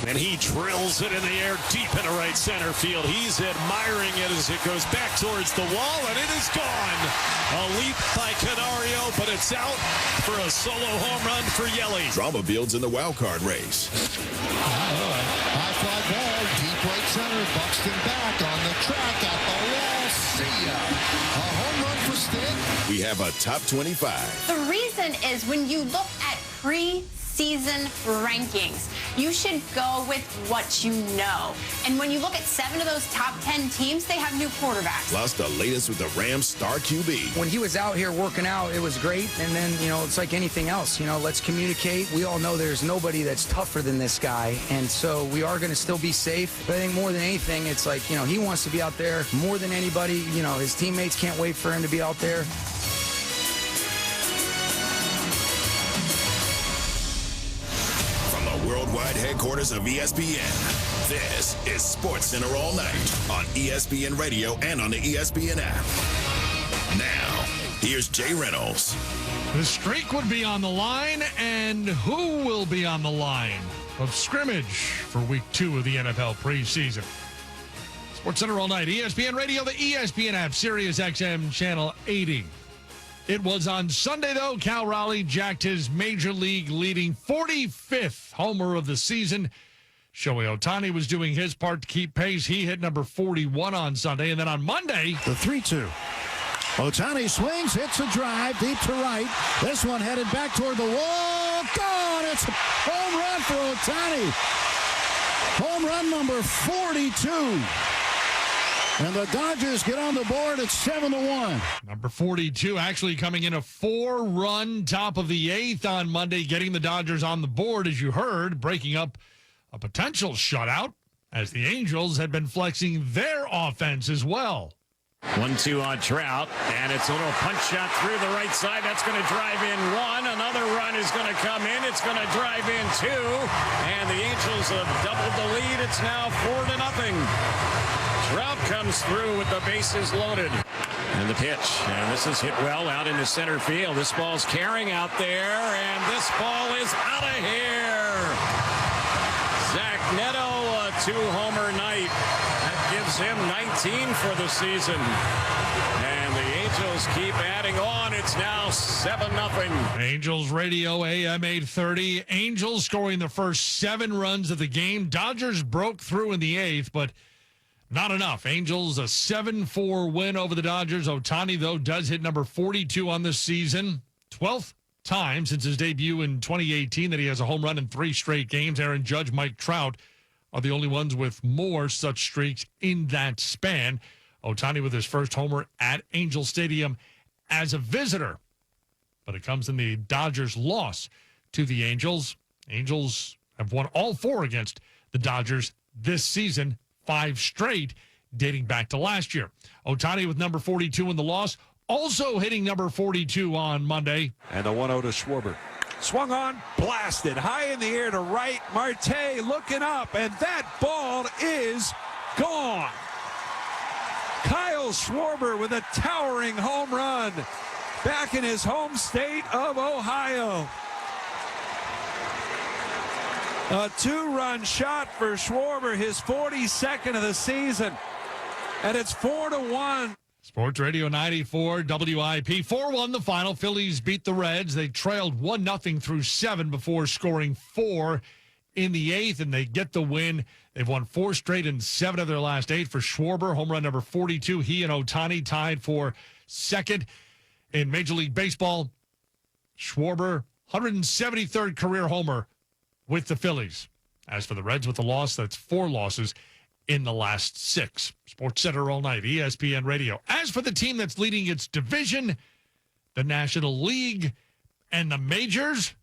And he drills it in the air deep into right center field. He's admiring it as it goes back towards the wall, and it is gone. A leap by Canario, but it's out for a solo home run for Yelly. Drama builds in the wild card race. High fly ball, deep right center. Buxton back on the track at the wall. See ya. A home run for Stitt. We have a top 25. The reason is when you look at preseason rankings, you should go with what you know. And when you look at 7 of those top 10 teams, they have new quarterbacks. Plus the latest with the Rams star QB. When he was out here working out, it was great. And then, it's like anything else. Let's communicate. We all know there's nobody that's tougher than this guy. And so we are going to still be safe. But I think more than anything, it's like, he wants to be out there more than anybody. His teammates can't wait for him to be out there. Worldwide headquarters of ESPN. This is SportsCenter All Night on ESPN Radio and on the ESPN app. Now, here's Jay Reynolds. The streak would be on the line, and who will be on the line of scrimmage for Week 2 of the NFL preseason? SportsCenter All Night, ESPN Radio, the ESPN app, Sirius XM Channel 80. It was on Sunday, though. Cal Raleigh jacked his major league leading 45th homer of the season. Shohei Ohtani was doing his part to keep pace. He hit number 41 on Sunday. And then on Monday, the 3-2. Ohtani swings, hits a drive deep to right. This one headed back toward the wall. Gone! It's a home run for Ohtani. Home run number 42. And the Dodgers get on the board at 7-1. Number 42 actually coming in a 4-run top of the 8th on Monday, getting the Dodgers on the board, as you heard, breaking up a potential shutout as the Angels had been flexing their offense as well. 1-2 on Trout, and it's a little punch shot through the right side. That's going to drive in 1. Another run is going to come in. It's going to drive in 2. And the Angels have doubled the lead. It's now 4-0. Trout comes through with the bases loaded. And the pitch. And this is hit well out into center field. This ball's carrying out there, and this ball is out of here. Zach Neto, a 2-homer night. That gives him 19 for the season. And the Angels keep adding on. It's now 7-0. Angels radio AM 830. Angels scoring the first 7 runs of the game. Dodgers broke through in the 8th, but not enough. Angels a 7-4 win over the Dodgers. Ohtani, though, does hit number 42 on this season. 12th time since his debut in 2018 that he has a home run in 3 straight games. Aaron Judge, Mike Trout are the only ones with more such streaks in that span. Ohtani with his first homer at Angel Stadium as a visitor. But it comes in the Dodgers' loss to the Angels. Angels have won all 4 against the Dodgers this season. 5 straight dating back to last year. Ohtani with number 42 in the loss, also hitting number 42 on Monday. And the 1-0 to Schwarber. Swung on, blasted high in the air to right. Marte looking up, and that ball is gone. Kyle Schwarber with a towering home run back in his home state of Ohio. A 2-run shot for Schwarber, his 42nd of the season. And it's 4-1. Sports Radio 94, WIP. 4-1 the final. Phillies beat the Reds. They trailed 1-0 through 7 before scoring 4 in the 8th, and they get the win. They've won 4 straight and 7 of their last 8 for Schwarber. Home run number 42. He and Ohtani tied for second in Major League Baseball. Schwarber, 173rd career homer with the Phillies. As for the Reds with the loss, that's 4 losses in the last 6. SportsCenter All Night, ESPN Radio. As for the team that's leading its division, the National League, and the majors,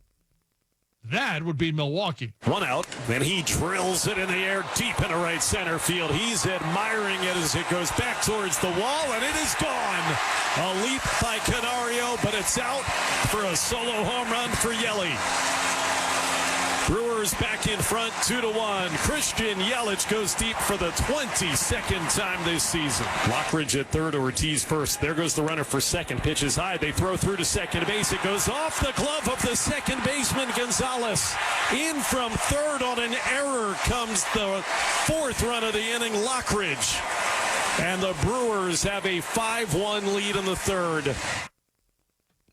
that would be Milwaukee. 1 out, and he drills it in the air deep into right center field. He's admiring it as it goes back towards the wall, and it is gone. A leap by Canario, but it's out for a solo home run for Yelly. Brewers back in front 2-1. Christian Yelich goes deep for the 22nd time this season. Lockridge at third, Ortiz first. There goes the runner for second. Pitch is high. They throw through to second base. It goes off the glove of the second baseman, Gonzalez. In from third on an error comes the fourth run of the inning, Lockridge. And the Brewers have a 5-1 lead in the third.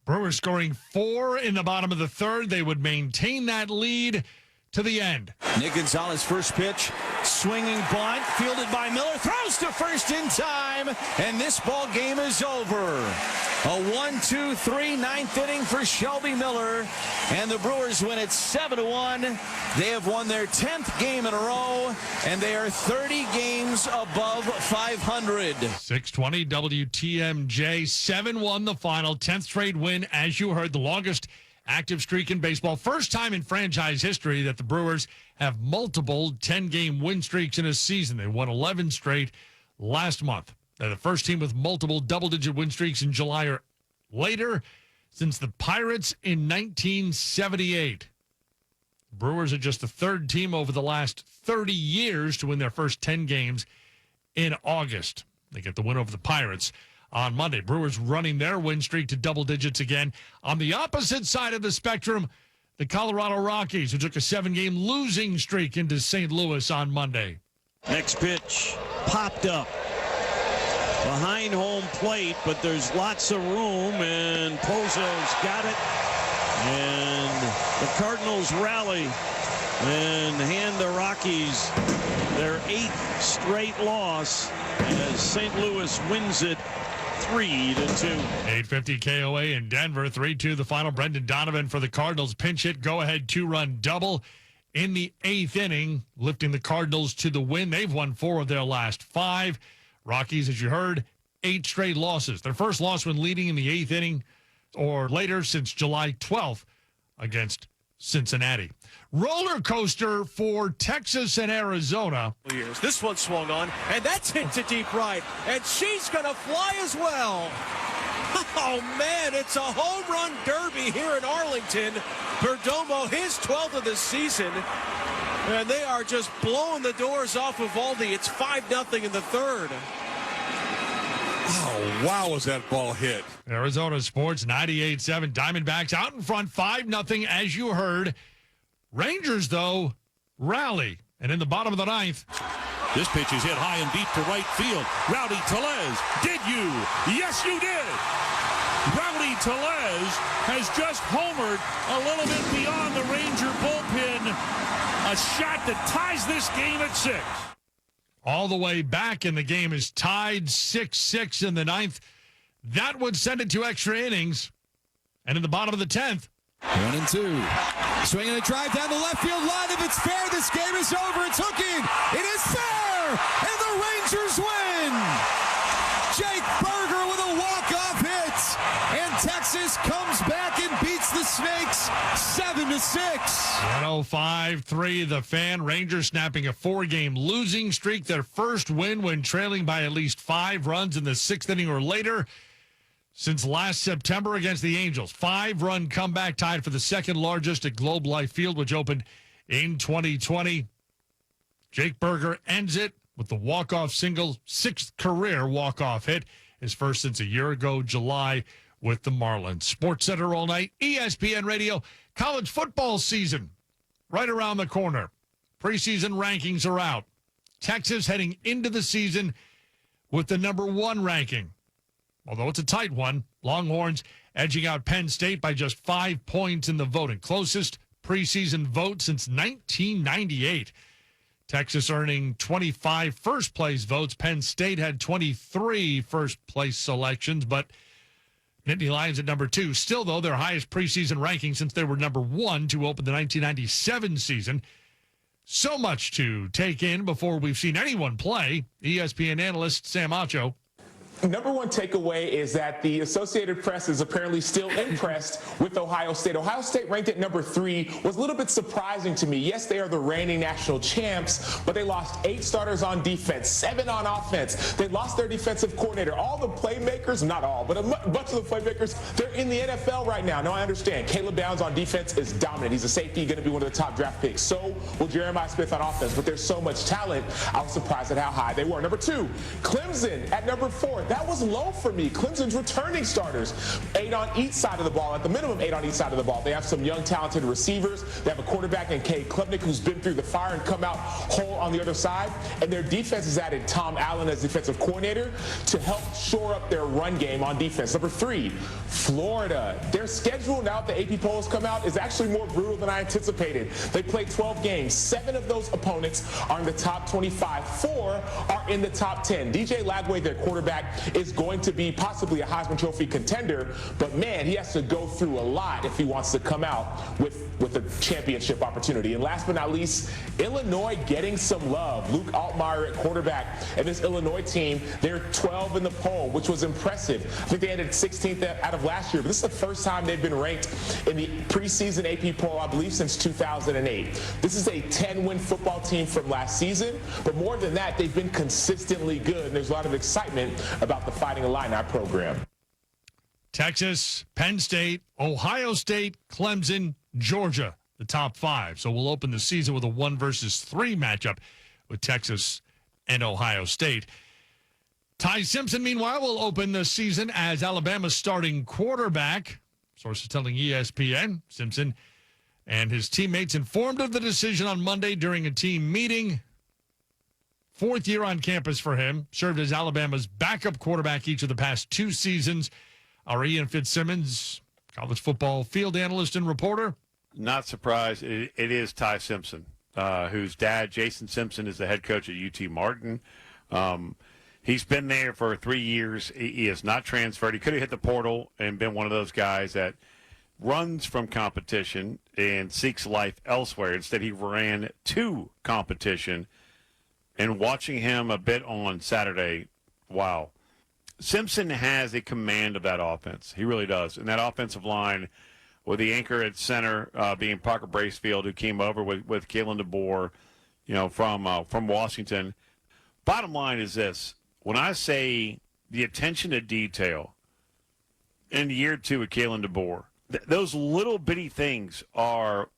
Brewers scoring 4 in the bottom of the third. They would maintain that lead to the end. Nick Gonzalez, first pitch, swinging bunt, fielded by Miller, throws to first in time, and this ball game is over. A 1-2-3 ninth inning for Shelby Miller, and the Brewers win it 7-1. They have won their 10th game in a row, and they are 30 games above 500. 620 WTMJ, 7-1 the final, 10th straight win, as you heard, the longest active streak in baseball. First time in franchise history that the Brewers have multiple 10-game win streaks in a season. They won 11 straight last month. They're the first team with multiple double-digit win streaks in July or later since the Pirates in 1978. Brewers are just the third team over the last 30 years to win their first 10 games in August. They get the win over the Pirates on Monday. Brewers running their win streak to double digits again. On the opposite side of the spectrum, the Colorado Rockies, who took a 7-game losing streak into St. Louis on Monday. Next pitch popped up behind home plate, but there's lots of room, and Pozo's got it. And the Cardinals rally and hand the Rockies their 8th straight loss as St. Louis wins it 3-2. 850 KOA in Denver, 3-2 the final. Brendan Donovan for the Cardinals. Pinch hit, go-ahead 2-run double in the 8th inning, lifting the Cardinals to the win. They've won 4 of their last 5. Rockies, as you heard, 8 straight losses. Their first loss when leading in the 8th inning or later since July 12th against Cincinnati. Roller coaster for Texas and Arizona. This one swung on, and that's hit to deep right, and she's going to fly as well. Oh, man, it's a home run derby here in Arlington. Perdomo, his 12th of the season, and they are just blowing the doors off of Valdi. It's 5-0 in the third. Oh, wow, was that ball hit. Arizona Sports 98-7. Diamondbacks out in front 5-0, as you heard. Rangers, though, rally. And in the bottom of the 9th. This pitch is hit high and deep to right field. Rowdy Tellez, did you? Yes, you did. Rowdy Tellez has just homered a little bit beyond the Ranger bullpen. A shot that ties this game at 6. All the way back, and the game is tied 6-6 in the 9th. That would send it to extra innings. And in the bottom of the 10th. 1-2. Swinging a drive down the left field line. If it's fair, this game is over. It's hooking. It is fair. And the Rangers win. Jake Berger with a walk-off hit. And Texas comes back and beats the Snakes 7-6. 105-3 the Fan. Rangers snapping a 4-game losing streak. Their first win when trailing by at least 5 runs in the 6th inning or later since last September against the Angels. 5-run comeback tied for the second largest at Globe Life Field, which opened in 2020. Jake Berger ends it with the walk-off single, 6th career walk-off hit, his first since a year ago, July, with the Marlins. Sports Center all night, ESPN Radio. College football season right around the corner. Preseason rankings are out. Texas heading into the season with the number 1 ranking. Although it's a tight one, Longhorns edging out Penn State by just 5 points in the voting. Closest preseason vote since 1998. Texas earning 25 first-place votes. Penn State had 23 first-place selections, but Nittany Lions at number 2. Still, though, their highest preseason ranking since they were number 1 to open the 1997 season. So much to take in before we've seen anyone play. ESPN analyst Sam Acho. Number one takeaway is that the Associated Press is apparently still impressed with Ohio State. Ohio State, ranked at number 3, was a little bit surprising to me. Yes, they are the reigning national champs, but they lost 8 starters on defense, 7 on offense. They lost their defensive coordinator. All the playmakers, not all, but a bunch of the playmakers, they're in the NFL right now. Now, I understand. Caleb Downs on defense is dominant. He's a safety, going to be one of the top draft picks. So will Jeremiah Smith on offense, but there's so much talent. I was surprised at how high they were. Number 2, Clemson at number 4. That was low for me. Clemson's returning starters, 8 on each side of the ball, at the minimum 8 on each side of the ball. They have some young, talented receivers. They have a quarterback in Cade Klubnik who's been through the fire and come out whole on the other side. And their defense has added Tom Allen as defensive coordinator to help shore up their run game on defense. Number 3, Florida. Their schedule, now that the AP polls come out, is actually more brutal than I anticipated. They played 12 games. 7 of those opponents are in the top 25. 4 are in the top 10. DJ Lagway, their quarterback, is going to be possibly a Heisman Trophy contender, but man, he has to go through a lot if he wants to come out with a championship opportunity. And last but not least, Illinois getting some love. Luke Altmaier at quarterback, and this Illinois team, they're 12 in the poll, which was impressive. I think they ended 16th out of last year, but this is the first time they've been ranked in the preseason AP poll, I believe, since 2008. This is a 10-win football team from last season, but more than that, they've been consistently good, and there's a lot of excitement about the Fighting Illini program. Texas, Penn State, Ohio State, Clemson, Georgia, the top 5. So we'll open the season with a 1 versus 3 matchup with Texas and Ohio State. Ty Simpson, meanwhile, will open the season as Alabama's starting quarterback. Sources telling ESPN, Simpson and his teammates informed of the decision on Monday during a team meeting. 4th year on campus for him. Served as Alabama's backup quarterback each of the past 2 seasons. Our Ian Fitzsimmons, college football field analyst and reporter. Not surprised. It is Ty Simpson, whose dad, Jason Simpson, is the head coach at UT Martin. He's been there for 3 years. He is not transferred. He could have hit the portal and been one of those guys that runs from competition and seeks life elsewhere. Instead, he ran to competition. And watching him a bit on Saturday, wow. Simpson has a command of that offense. He really does. And that offensive line, with the anchor at center being Parker Bracefield, who came over with Kalen DeBoer, from Washington. Bottom line is this. When I say the attention to detail in year 2 with Kalen DeBoer, those little bitty things are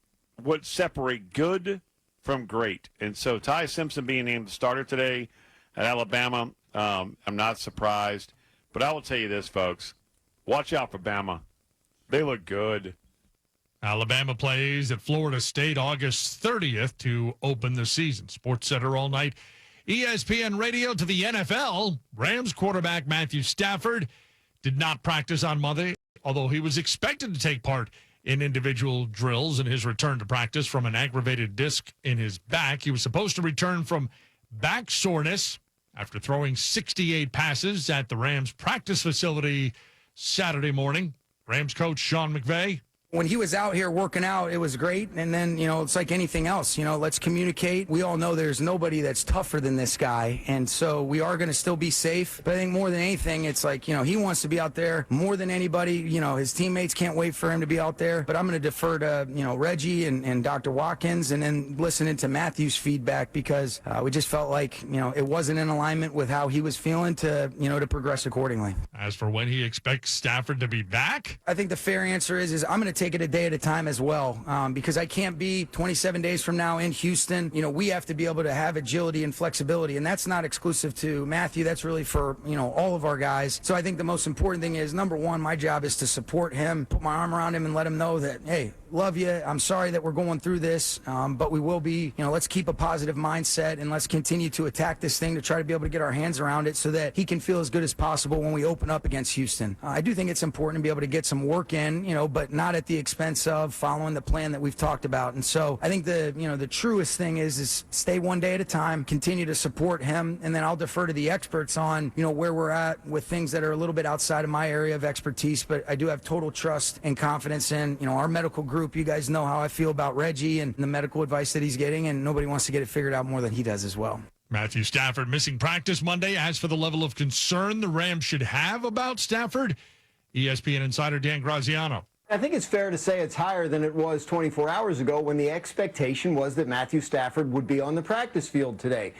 what separate good from great. And so Ty Simpson being named the starter today at Alabama, I'm not surprised. But I will tell you this, folks. Watch out for Bama. They look good. Alabama plays at Florida State August 30th to open the season. Sports Center all night. ESPN Radio to the NFL. Rams quarterback Matthew Stafford did not practice on Monday, although he was expected to take part in individual drills in his return to practice from an aggravated disc in his back. He was supposed to return from back soreness after throwing 68 passes at the Rams practice facility Saturday morning. Rams coach Sean McVay. When he was out here working out, it was great. And then, it's like anything else. Let's communicate. We all know there's nobody that's tougher than this guy. And so we are going to still be safe. But I think more than anything, it's like, he wants to be out there more than anybody. His teammates can't wait for him to be out there. But I'm going to defer to, Reggie and Dr. Watkins, and then listening to Matthew's feedback, because we just felt like, it wasn't in alignment with how he was feeling to progress accordingly. As for when he expects Stafford to be back, I think the fair answer is I'm going to take it a day at a time as well, because I can't be 27 days from now in Houston. We have to be able to have agility and flexibility, and that's not exclusive to Matthew. That's really for, all of our guys. So I think the most important thing is, number one, my job is to support him, put my arm around him, and let him know that, hey, love you. I'm sorry that we're going through this, but we will be, let's keep a positive mindset, and let's continue to attack this thing to try to be able to get our hands around it so that he can feel as good as possible when we open up against Houston. I do think it's important to be able to get some work in, but not at the expense of following the plan that we've talked about. And so I think the truest thing is stay one day at a time, continue to support him, and then I'll defer to the experts on, where we're at with things that are a little bit outside of my area of expertise. But I do have total trust and confidence in, our medical group. You guys know how I feel about Reggie and the medical advice that he's getting, and nobody wants to get it figured out more than he does as well. Matthew Stafford missing practice Monday. As for the level of concern the Rams should have about Stafford, ESPN insider Dan Graziano. I think it's fair to say it's higher than it was 24 hours ago when the expectation was that Matthew Stafford would be on the practice field today.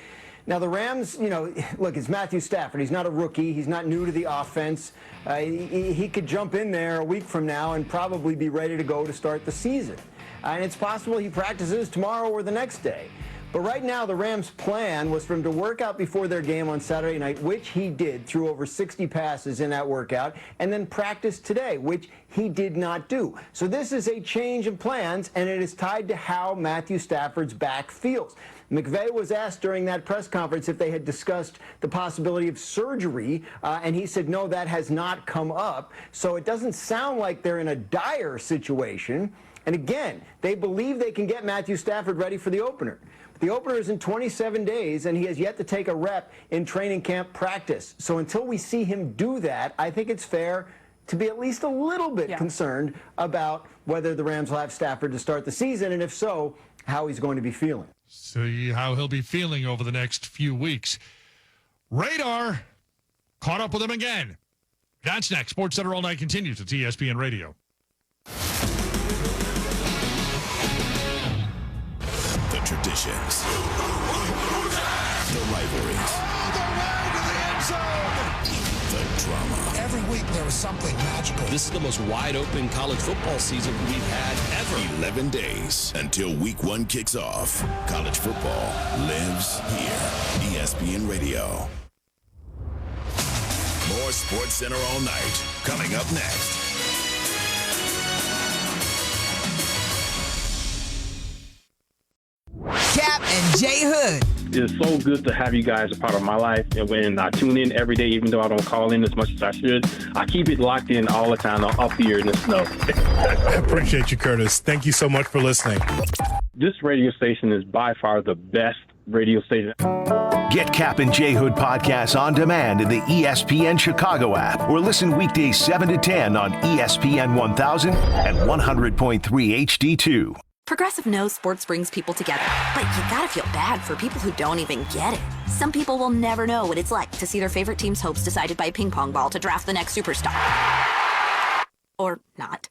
Now, the Rams, look, it's Matthew Stafford. He's not a rookie. He's not new to the offense. He could jump in there a week from now and probably be ready to go to start the season. And it's possible he practices tomorrow or the next day. But right now, the Rams' plan was for him to work out before their game on Saturday night, which he did, threw over 60 passes in that workout, and then practice today, which he did not do. So this is a change in plans, and it is tied to how Matthew Stafford's back feels. McVay was asked during that press conference if they had discussed the possibility of surgery, and he said, no, that has not come up. So it doesn't sound like they're in a dire situation. And again, they believe they can get Matthew Stafford ready for the opener. The opener is in 27 days, and he has yet to take a rep in training camp practice. So until we see him do that, I think it's fair to be at least a little bit concerned about whether the Rams will have Stafford to start the season, and if so, how he's going to be feeling. See how he'll be feeling over the next few weeks. Radar caught up with him again. That's next. Sports Center All Night continues at ESPN Radio. The traditions, the rivalries, the drama. Every week there was something magical. This is the most wide-open college football season we've had ever. 11 days until week 1 kicks off. College football lives here. ESPN Radio. More Sports Center All Night coming up next. Cap and J Hood. It's so good to have you guys a part of my life. And when I tune in every day, even though I don't call in as much as I should, I keep it locked in all the time up here in the snow. I appreciate you, Curtis. Thank you so much for listening. This radio station is by far the best radio station. Get Cap and J Hood podcasts on demand in the ESPN Chicago app or listen weekdays 7 to 10 on ESPN 1000 and 100.3 HD2. Progressive knows sports brings people together, but you gotta feel bad for people who don't even get it. Some people will never know what it's like to see their favorite team's hopes decided by a ping pong ball to draft the next superstar. Or not.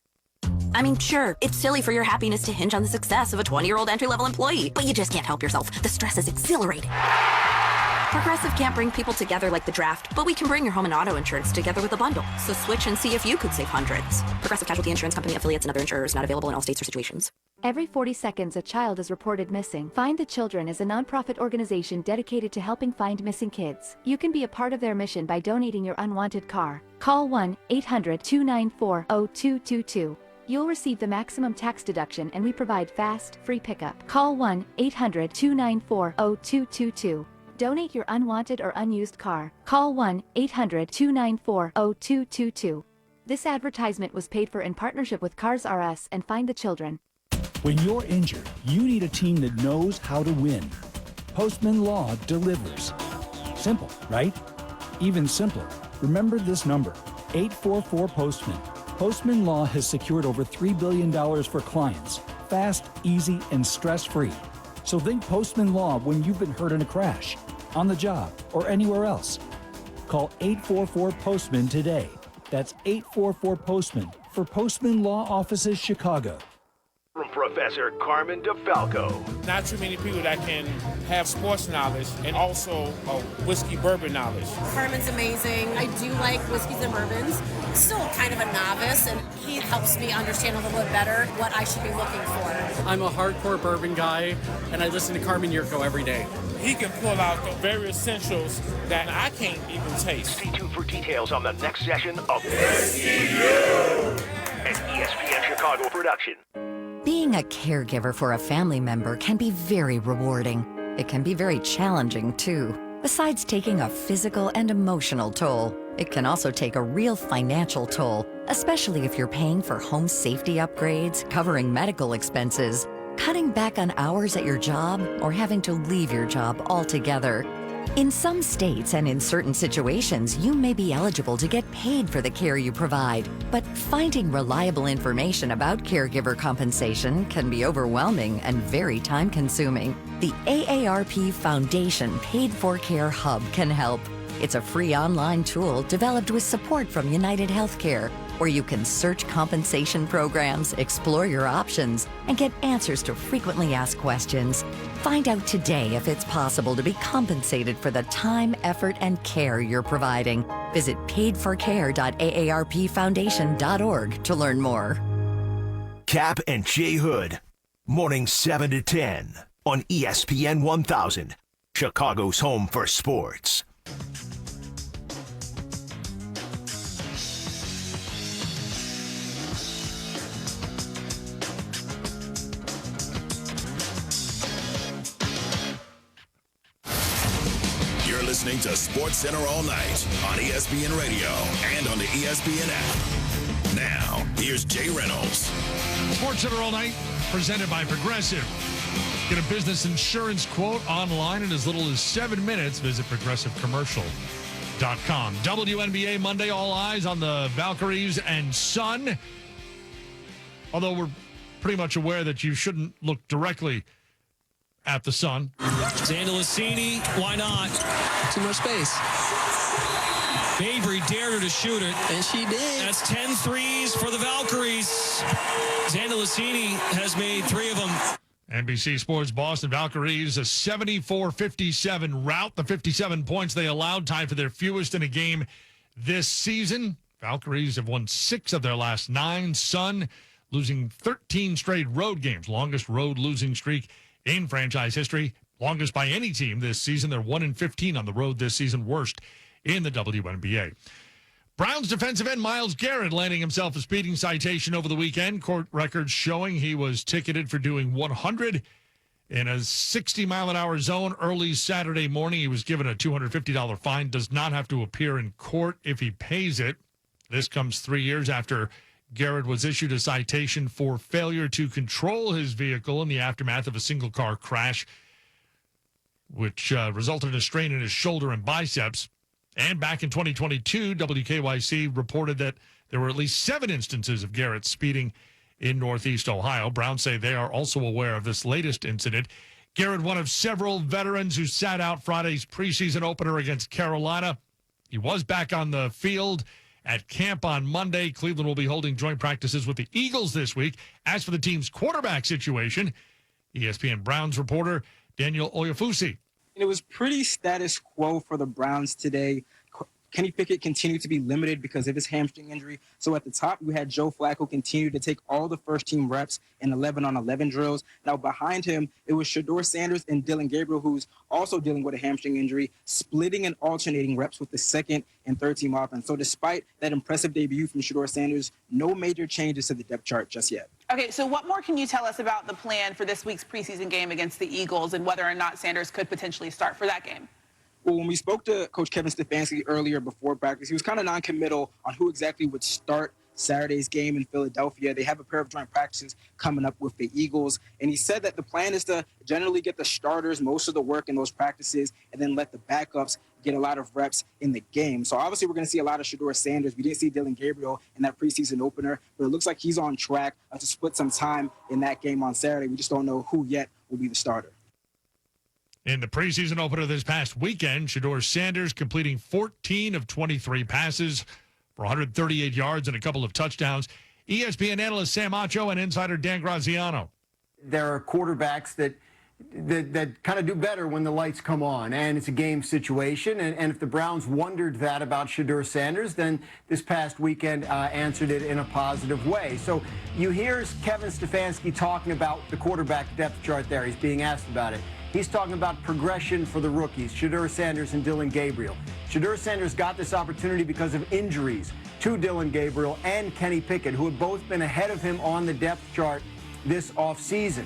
I mean, sure, it's silly for your happiness to hinge on the success of a 20-year-old entry-level employee, but you just can't help yourself. The stress is exhilarating. Progressive can't bring people together like the draft, but we can bring your home and auto insurance together with a bundle. So switch and see if you could save hundreds. Progressive Casualty Insurance Company affiliates and other insurers not available in all states or situations. Every 40 seconds, a child is reported missing. Find the Children is a nonprofit organization dedicated to helping find missing kids. You can be a part of their mission by donating your unwanted car. Call 1-800-294-0222. You'll receive the maximum tax deduction, and we provide fast, free pickup. Call 1-800-294-0222. Donate your unwanted or unused car. Call 1-800-294-0222. This advertisement was paid for in partnership with Cars R Us and Find the Children. When you're injured, you need a team that knows how to win. Postman Law delivers. Simple, right? Even simpler. Remember this number, 844-POSTMAN. Postman Law has secured over $3 billion for clients. Fast, easy, and stress-free. So think Postman Law when you've been hurt in a crash, on the job, or anywhere else. Call 844-POSTMAN today. That's 844-POSTMAN for Postman Law Offices Chicago. From Professor Carmen DeFalco. Not too many people that can have sports knowledge and also whiskey bourbon knowledge. Carmen's amazing. I do like whiskeys and bourbons. Still kind of a novice, and he helps me understand a little bit better what I should be looking for. I'm a hardcore bourbon guy, and I listen to Carmen Yurko every day. He can pull out the very essentials that I can't even taste. Stay tuned for details on the next session of SCU, an ESPN Chicago production. Being a caregiver for a family member can be very rewarding. It can be very challenging, too. Besides taking a physical and emotional toll, it can also take a real financial toll, especially if you're paying for home safety upgrades, covering medical expenses, cutting back on hours at your job, or having to leave your job altogether. In some states and in certain situations, you may be eligible to get paid for the care you provide. But finding reliable information about caregiver compensation can be overwhelming and very time-consuming. The AARP Foundation Paid for Care Hub can help. It's a free online tool developed with support from United Healthcare, where you can search compensation programs, explore your options, and get answers to frequently asked questions. Find out today if it's possible to be compensated for the time, effort, and care you're providing. Visit paidforcare.aarpfoundation.org to learn more. Cap and Jay Hood, morning 7 to 10 on ESPN 1000, Chicago's home for sports. Listening to Sports Center all night on ESPN Radio and on the ESPN app. Now, here's Jay Reynolds. Sports Center all night, presented by Progressive. Get a business insurance quote online in as little as 7 minutes. Visit progressivecommercial.com. WNBA Monday, all eyes on the Valkyries and Sun. Although we're pretty much aware that you shouldn't look directly at the Sun. Xander Lassini, why not? Too much space. Mabry dared her to shoot it. And she did. That's 10 threes for the Valkyries. Xander Lassini has made 3 of them. NBC Sports Boston Valkyries, a 74-57 rout. The 57 points they allowed, tied for their fewest in a game this season. Valkyries have won 6 of their last 9. Sun losing 13 straight road games, longest road losing streak in franchise history, longest by any team this season. They're 1-15 on the road this season, worst in the WNBA. Browns defensive end Myles Garrett landing himself a speeding citation over the weekend. Court records showing he was ticketed for doing 100 in a 60-mile-an-hour zone early Saturday morning. He was given a $250 fine, does not have to appear in court if he pays it. This comes 3 years after Garrett was issued a citation for failure to control his vehicle in the aftermath of a single-car crash, which resulted in a strain in his shoulder and biceps. And back in 2022, WKYC reported that there were at least 7 instances of Garrett speeding in Northeast Ohio. Browns say they are also aware of this latest incident. Garrett, one of several veterans who sat out Friday's preseason opener against Carolina. He was back on the field at camp on Monday. Cleveland will be holding joint practices with the Eagles this week. As for the team's quarterback situation, ESPN Browns reporter Daniel Oyefusi. It was pretty status quo for the Browns today. Kenny Pickett continued to be limited because of his hamstring injury. So at the top, you had Joe Flacco continue to take all the first-team reps in 11-on-11 drills. Now behind him, it was Shedeur Sanders and Dillon Gabriel, who's also dealing with a hamstring injury, splitting and alternating reps with the second and third-team offense. So despite that impressive debut from Shedeur Sanders, no major changes to the depth chart just yet. Okay, so what more can you tell us about the plan for this week's preseason game against the Eagles and whether or not Sanders could potentially start for that game? Well, when we spoke to Coach Kevin Stefanski earlier before practice, he was kind of non-committal on who exactly would start Saturday's game in Philadelphia. They have a pair of joint practices coming up with the Eagles, and he said that the plan is to generally get the starters most of the work in those practices and then let the backups get a lot of reps in the game. So obviously we're going to see a lot of Shedeur Sanders. We didn't see Dillon Gabriel in that preseason opener, but it looks like he's on track to split some time in that game on Saturday. We just don't know who yet will be the starter. In the preseason opener this past weekend, Shedeur Sanders completing 14 of 23 passes for 138 yards and a couple of touchdowns. ESPN analyst Sam Acho and insider Dan Graziano. There are quarterbacks that kind of do better when the lights come on, and it's a game situation. And if the Browns wondered that about Shedeur Sanders, then this past weekend answered it in a positive way. So you hear Kevin Stefanski talking about the quarterback depth chart there. He's being asked about it. He's talking about progression for the rookies, Shedeur Sanders and Dillon Gabriel. Shedeur Sanders got this opportunity because of injuries to Dillon Gabriel and Kenny Pickett, who have both been ahead of him on the depth chart this offseason.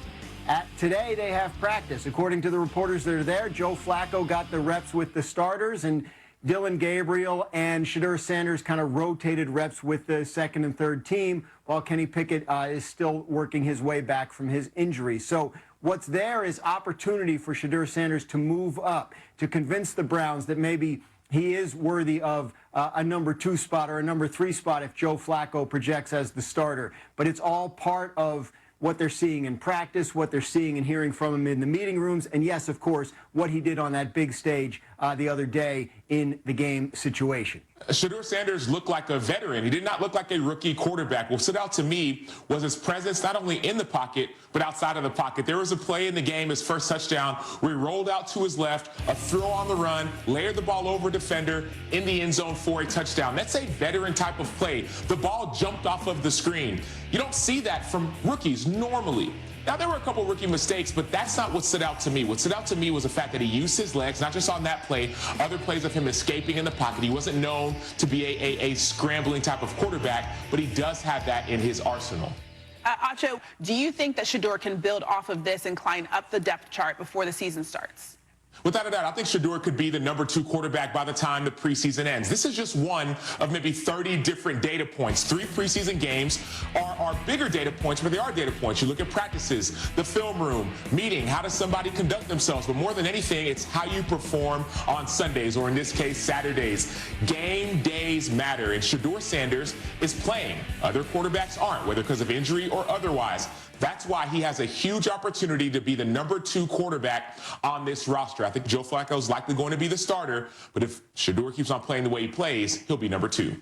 Today, they have practice. According to the reporters that are there, Joe Flacco got the reps with the starters, and Dillon Gabriel and Shedeur Sanders kind of rotated reps with the second and third team, while Kenny Pickett is still working his way back from his injury. So what's there is opportunity for Shedeur Sanders to move up, to convince the Browns that maybe he is worthy of a number 2 spot or a number 3 spot if Joe Flacco projects as the starter. But it's all part of what they're seeing in practice, what they're seeing and hearing from him in the meeting rooms, and yes, of course, what he did on that big stage the other day in the game situation. Shedeur Sanders looked like a veteran. He did not look like a rookie quarterback. What stood out to me was his presence not only in the pocket, but outside of the pocket. There was a play in the game, his first touchdown, where he rolled out to his left, a throw on the run, layered the ball over a defender in the end zone for a touchdown. That's a veteran type of play. The ball jumped off of the screen. You don't see that from rookies normally. Now, there were a couple rookie mistakes, but that's not what stood out to me. What stood out to me was the fact that he used his legs, not just on that play, other plays of him escaping in the pocket. He wasn't known to be a scrambling type of quarterback, but he does have that in his arsenal. Acho, do you think that Shedeur can build off of this and climb up the depth chart before the season starts? Without a doubt, I think Shedeur could be the number 2 quarterback by the time the preseason ends. This is just one of maybe 30 different data points. 3 preseason games are bigger data points, but they are data points. You look at practices, the film room, meeting, how does somebody conduct themselves? But more than anything, it's how you perform on Sundays, or in this case, Saturdays. Game days matter, and Shedeur Sanders is playing. Other quarterbacks aren't, whether because of injury or otherwise. That's why he has a huge opportunity to be the number 2 quarterback on this roster. I think Joe Flacco is likely going to be the starter, but if Shedeur keeps on playing the way he plays, he'll be number 2.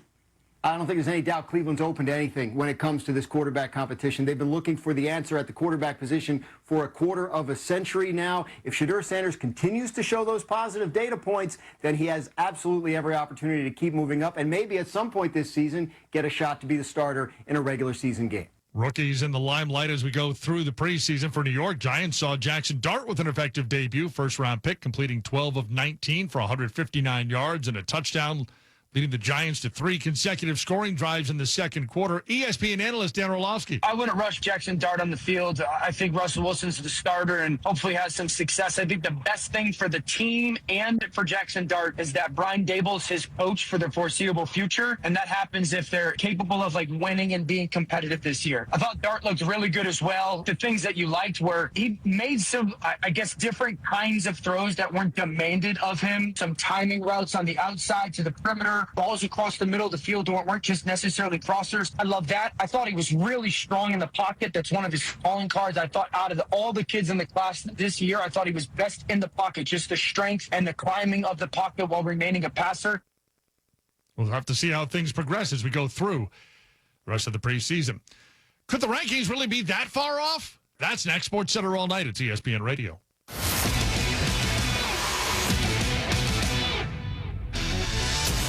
I don't think there's any doubt Cleveland's open to anything when it comes to this quarterback competition. They've been looking for the answer at the quarterback position for a quarter of a century now. If Shedeur Sanders continues to show those positive data points, then he has absolutely every opportunity to keep moving up and maybe at some point this season get a shot to be the starter in a regular season game. Rookies in the limelight as we go through the preseason for New York. Giants saw Jackson Dart with an effective debut. First-round pick, completing 12 of 19 for 159 yards and a touchdown, leading the Giants to 3 consecutive scoring drives in the second quarter. ESPN analyst Dan Orlovsky. I wouldn't rush Jackson Dart on the field. I think Russell Wilson's the starter and hopefully has some success. I think the best thing for the team and for Jackson Dart is that Brian Daboll's his coach for the foreseeable future, and that happens if they're capable of winning and being competitive this year. I thought Dart looked really good as well. The things that you liked were he made some, I guess, different kinds of throws that weren't demanded of him. Some timing routes on the outside to the perimeter. Balls across the middle of the field weren't just necessarily crossers. I love that. I thought he was really strong in the pocket. That's one of his calling cards. I thought out of all the kids in the class this year, I thought he was best in the pocket, just the strength and the climbing of the pocket while remaining a passer. We'll have to see how things progress as we go through the rest of the preseason. Could the rankings really be that far off? That's next. SportsCenter all night. It's ESPN Radio.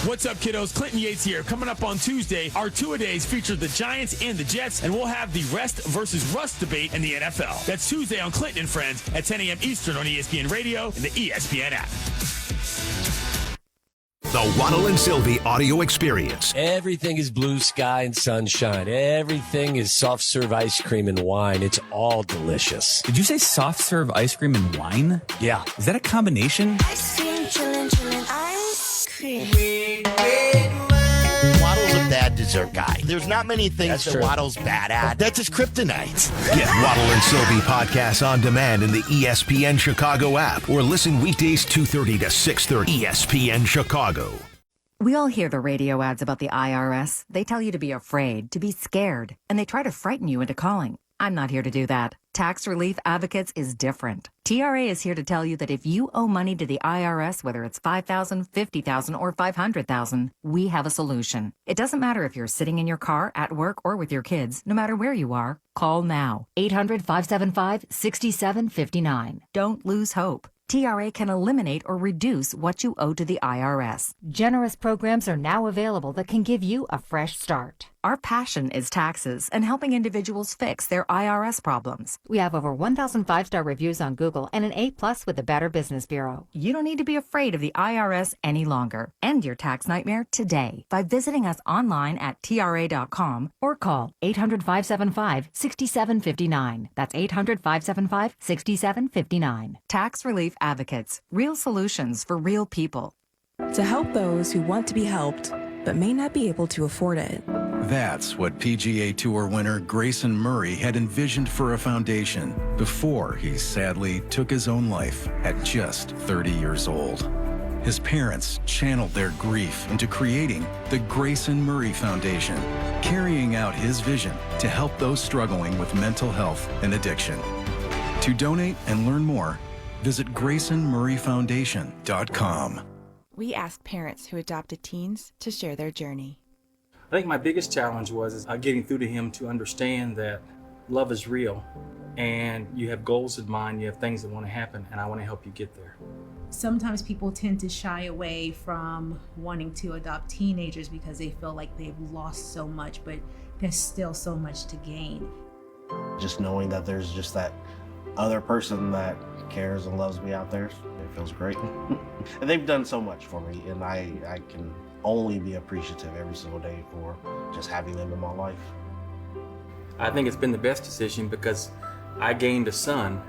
What's up, kiddos? Clinton Yates here. Coming up on Tuesday, our two-a-days feature the Giants and the Jets, and we'll have the rest versus rust debate in the NFL. That's Tuesday on Clinton and Friends at 10 a.m. Eastern on ESPN Radio and the ESPN app. The Waddle and Sylvie audio experience. Everything is blue sky and sunshine. Everything is soft serve ice cream and wine. It's all delicious. Did you say soft serve ice cream and wine? Yeah. Is that a combination? Ice cream, chillin', ice cream. Waddle's a bad dessert guy. There's not many things that Waddle's bad at. That's his kryptonite. Get Waddle and Sylvie podcasts on demand in the ESPN Chicago app or listen weekdays 2:30 to 6:30. ESPN Chicago. We all hear the radio ads about the IRS. They tell you to be afraid, to be scared, and they try to frighten you into calling. I'm not here to do that. Tax Relief Advocates is different. TRA is here to tell you that if you owe money to the IRS, whether it's $5,000, $50,000, or $500,000, we have a solution. It doesn't matter if you're sitting in your car, at work, or with your kids. No matter where you are, call now. 800-575-6759. Don't lose hope. TRA can eliminate or reduce what you owe to the IRS. Generous programs are now available that can give you a fresh start. Our passion is taxes and helping individuals fix their IRS problems. We have over 1,000 5-star reviews on Google and an A+ with the Better Business Bureau. You don't need to be afraid of the IRS any longer. End your tax nightmare today by visiting us online at TRA.com or call 800-575-6759. That's 800-575-6759. Tax Relief Advocates. Real solutions for real people. To help those who want to be helped, but may not be able to afford it. That's what PGA Tour winner Grayson Murray had envisioned for a foundation before he sadly took his own life at just 30 years old. His parents channeled their grief into creating the Grayson Murray Foundation, carrying out his vision to help those struggling with mental health and addiction. To donate and learn more, visit GraysonMurrayFoundation.com. We asked parents who adopted teens to share their journey. I think my biggest challenge was getting through to him to understand that love is real and you have goals in mind, you have things that want to happen, and I want to help you get there. Sometimes people tend to shy away from wanting to adopt teenagers because they feel like they've lost so much, but there's still so much to gain. Just knowing that there's just that other person that cares and loves me out there, it feels great. And they've done so much for me, and I can only be appreciative every single day for just having them in my life. I think it's been the best decision because I gained a son,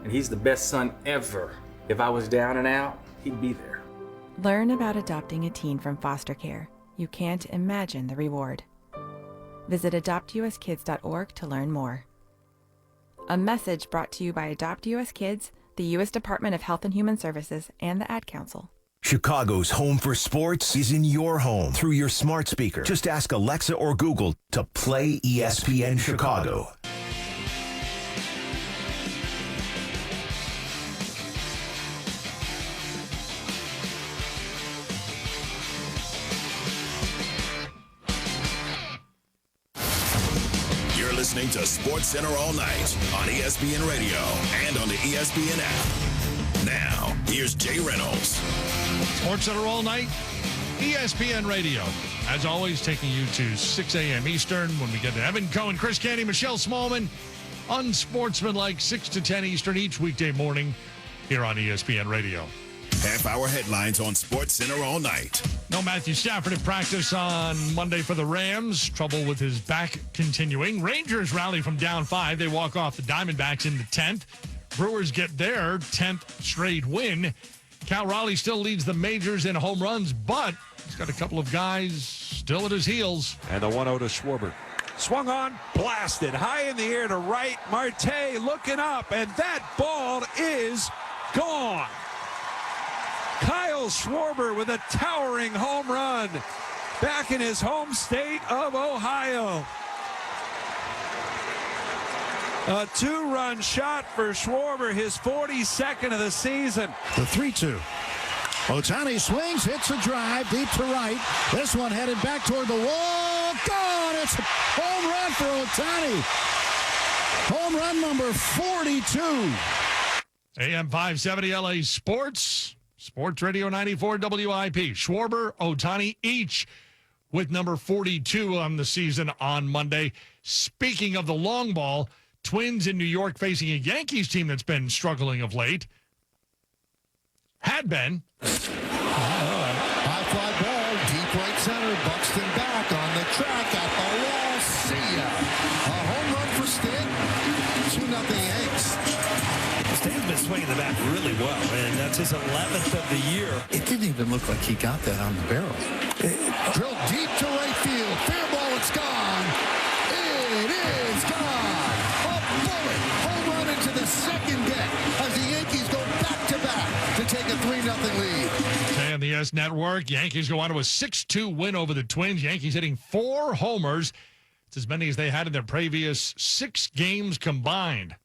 and he's the best son ever. If I was down and out, he'd be there. Learn about adopting a teen from foster care. You can't imagine the reward. Visit adoptuskids.org to learn more. A message brought to you by Adopt US Kids, the U.S. Department of Health and Human Services, and the Ad Council. Chicago's home for sports is in your home through your smart speaker. Just ask Alexa or Google to play ESPN Chicago. You're listening to Sports Center all night on ESPN Radio and on the ESPN app. Now, here's Jay Reynolds. Sports Center all night, ESPN Radio. As always, taking you to 6 a.m. Eastern when we get to Evan Cohen, Chris Canty, Michelle Smallman, unsportsmanlike 6 to 10 Eastern each weekday morning here on ESPN Radio. Half-hour headlines on Sports Center all night. No Matthew Stafford at practice on Monday for the Rams. Trouble with his back continuing. Rangers rally from down 5. They walk off the Diamondbacks in the 10th. Brewers get their 10th straight win. Cal Raleigh still leads the majors in home runs, but he's got a couple of guys still at his heels. And the 1-0 to Schwarber. Swung on, blasted high in the air to right. Marte looking up, and that ball is gone. Kyle Schwarber with a towering home run back in his home state of Ohio. A 2-run shot for Schwarber, his 42nd of the season. The 3-2. Ohtani swings, hits a drive deep to right. This one headed back toward the wall. Gone! It's a home run for Ohtani. Home run number 42. AM 570 LA Sports. Sports Radio 94 WIP. Schwarber, Ohtani, each with number 42 on the season on Monday. Speaking of the long ball, Twins in New York facing a Yankees team that's been struggling of late. Had been. High fly ball, deep right center. Buxton back on the track at the wall. See ya. A home run for Stan. 2-0 Yanks. Stan's been swinging the bat really well, and that's his 11th of the year. It didn't even look like he got that on the barrel. Drilled deep to right field. Fair ball, it's gone. It is gone. A bullet. Home run into the second deck as the Yankees go back-to-back to take a 3-0 lead. Today on the S Network, Yankees go on to a 6-2 win over the Twins. Yankees hitting 4 homers. It's as many as they had in their previous 6 games combined.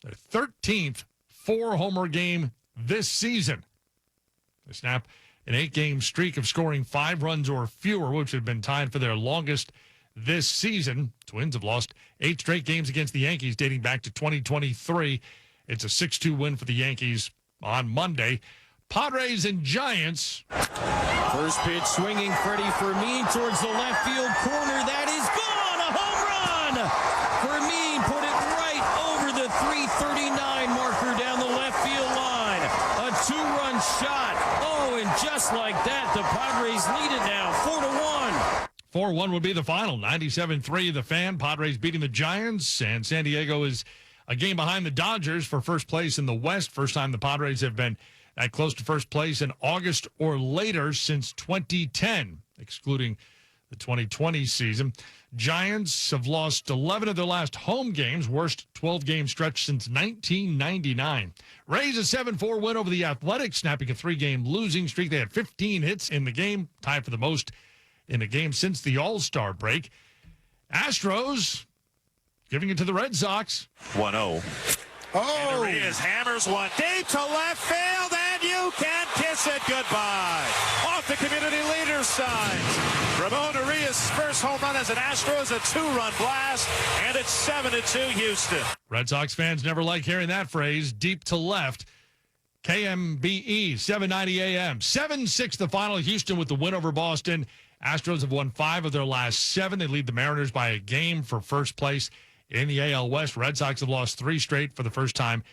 Their 13th 4-homer game this season. They snap an 8-game streak of scoring 5 runs or fewer, which had been tied for their longest this season. Twins have lost 8 straight games against the Yankees dating back to 2023. It's a 6-2 win for the Yankees on Monday. Padres and Giants. First pitch swinging, Freddie Fermin towards the left field corner. That is gone! A home run! Fermin put it right over the 339 marker down the left field line. A 2-run shot. Oh, and just like that, the Padres lead it now, 4-1. 4-1 would be the final. 97-3 the Fan. Padres beating the Giants, and San Diego is a game behind the Dodgers for first place in the West. First time the Padres have been that close to first place in August or later since 2010. excluding the 2020 season. Giants have lost 11 of their last home games, worst 12-game stretch since 1999. Rays a 7-4 win over the Athletics, snapping a 3-game losing streak. They had 15 hits in the game, tied for the most in a game since the All-Star break. Astros giving it to the Red Sox. 1-0. Oh! And Urias hammers one deep to left field, and you can kiss it goodbye. Off the community leader's signs. Ramon Urias' first home run as an Astros, a 2-run blast, and it's 7-2 Houston. Red Sox fans never like hearing that phrase, deep to left. KMBE, 790 AM. 7-6 the final. Houston with the win over Boston. Astros have won 5 of their last 7. They lead the Mariners by a game for first place in the AL West. Red Sox have lost 3 straight for the first time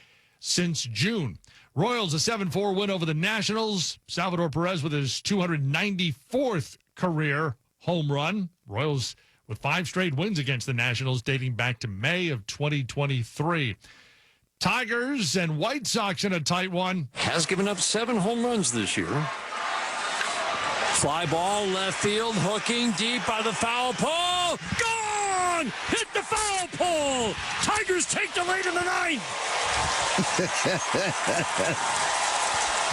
since June. Royals a 7-4 win over the Nationals. Salvador Perez with his 294th career home run. Royals with 5 straight wins against the Nationals dating back to May of 2023. Tigers and White Sox in a tight one. Has given up 7 home runs this year. Fly ball, left field, hooking deep by the foul pole. Gone! Hit the foul pole! Tigers take the lead in the 9th.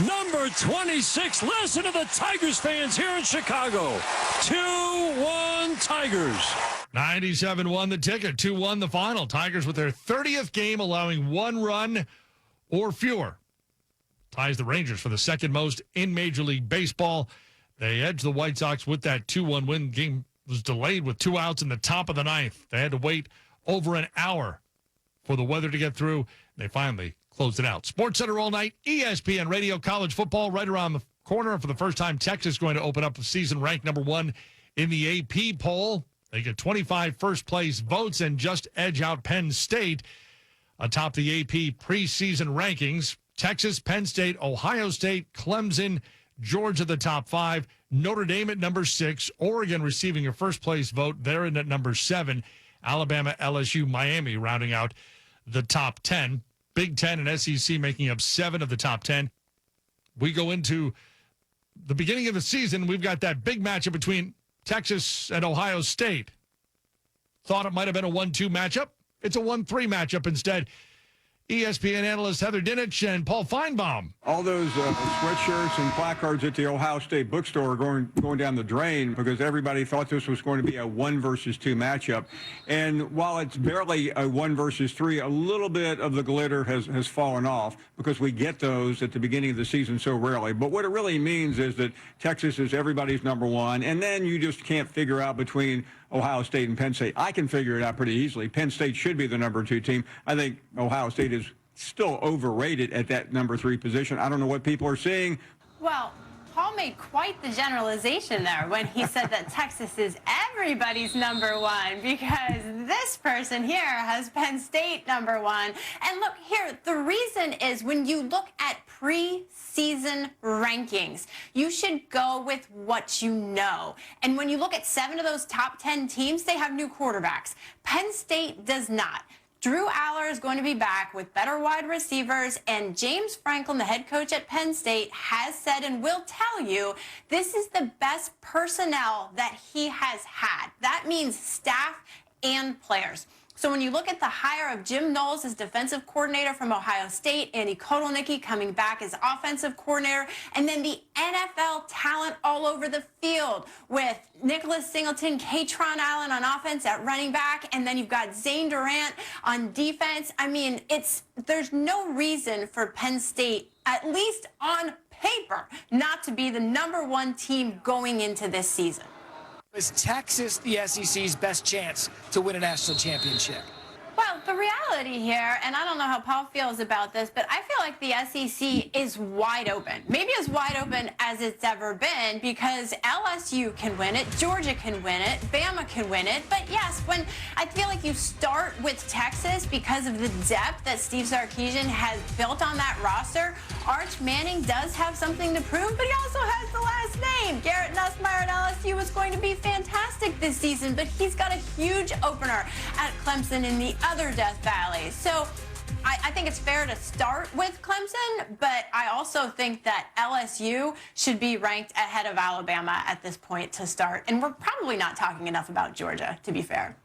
Number 26, listen to the Tigers fans here in Chicago. 2-1 Tigers. 97 the ticket, 2-1 the final. Tigers with their 30th game allowing 1 run or fewer. Ties the Rangers for the second most in Major League Baseball. They edged the White Sox with that 2-1 win. Game was delayed with 2 outs in the top of the 9th. They had to wait over an hour for the weather to get through. They finally closed it out. SportsCenter all night, ESPN Radio, college football right around the corner. For the first time, Texas going to open up the season ranked number 1 in the AP poll. They get 25 first-place votes and just edge out Penn State atop the AP preseason rankings. Texas, Penn State, Ohio State, Clemson, Georgia the top 5, Notre Dame at number 6, Oregon receiving a first-place vote. They're in at number 7, Alabama, LSU, Miami rounding out the top 10. Big Ten and SEC making up 7 of the top 10. We go into the beginning of the season. We've got that big matchup between Texas and Ohio State. Thought it might have been a 1-2 matchup. It's a 1-3 matchup instead. ESPN analysts Heather Dinich and Paul Feinbaum. All those sweatshirts and placards at the Ohio State bookstore are going down the drain because everybody thought this was going to be a 1 versus 2 matchup. And while it's barely a 1 versus 3, a little bit of the glitter has fallen off because we get those at the beginning of the season so rarely. But what it really means is that Texas is everybody's number 1, and then you just can't figure out between Ohio State and Penn State. I can figure it out pretty easily. Penn State should be the number 2 team. I think Ohio State is still overrated at that number 3 position. I don't know what people are seeing. Well, Paul made quite the generalization there when he said that Texas is everybody's number 1 because this person here has Penn State number 1. And look here, the reason is when you look at preseason rankings, you should go with what you know. And when you look at 7 of those top 10 teams, they have new quarterbacks. Penn State does not. Drew Aller is going to be back with better wide receivers, and James Franklin, the head coach at Penn State, has said and will tell you this is the best personnel that he has had. That means staff and players. So when you look at the hire of Jim Knowles as defensive coordinator from Ohio State, Andy Kotelnicki coming back as offensive coordinator, and then the NFL talent all over the field with Nicholas Singleton, Katron Allen on offense at running back, and then you've got Zane Durant on defense. I mean, there's no reason for Penn State, at least on paper, not to be the number 1 team going into this season. Is Texas the SEC's best chance to win a national championship? Well, the reality here, and I don't know how Paul feels about this, but I feel like the SEC is wide open. Maybe as wide open as it's ever been because LSU can win it, Georgia can win it, Bama can win it. But yes, when I feel like you start with Texas because of the depth that Steve Sarkisian has built on that roster, Arch Manning does have something to prove, but he also has the last name. Garrett Nussmeier at LSU was going to be fantastic this season, but he's got a huge opener at Clemson in the other Death Valley. So I think it's fair to start with Clemson, but I also think that LSU should be ranked ahead of Alabama at this point to start. And we're probably not talking enough about Georgia, to be fair.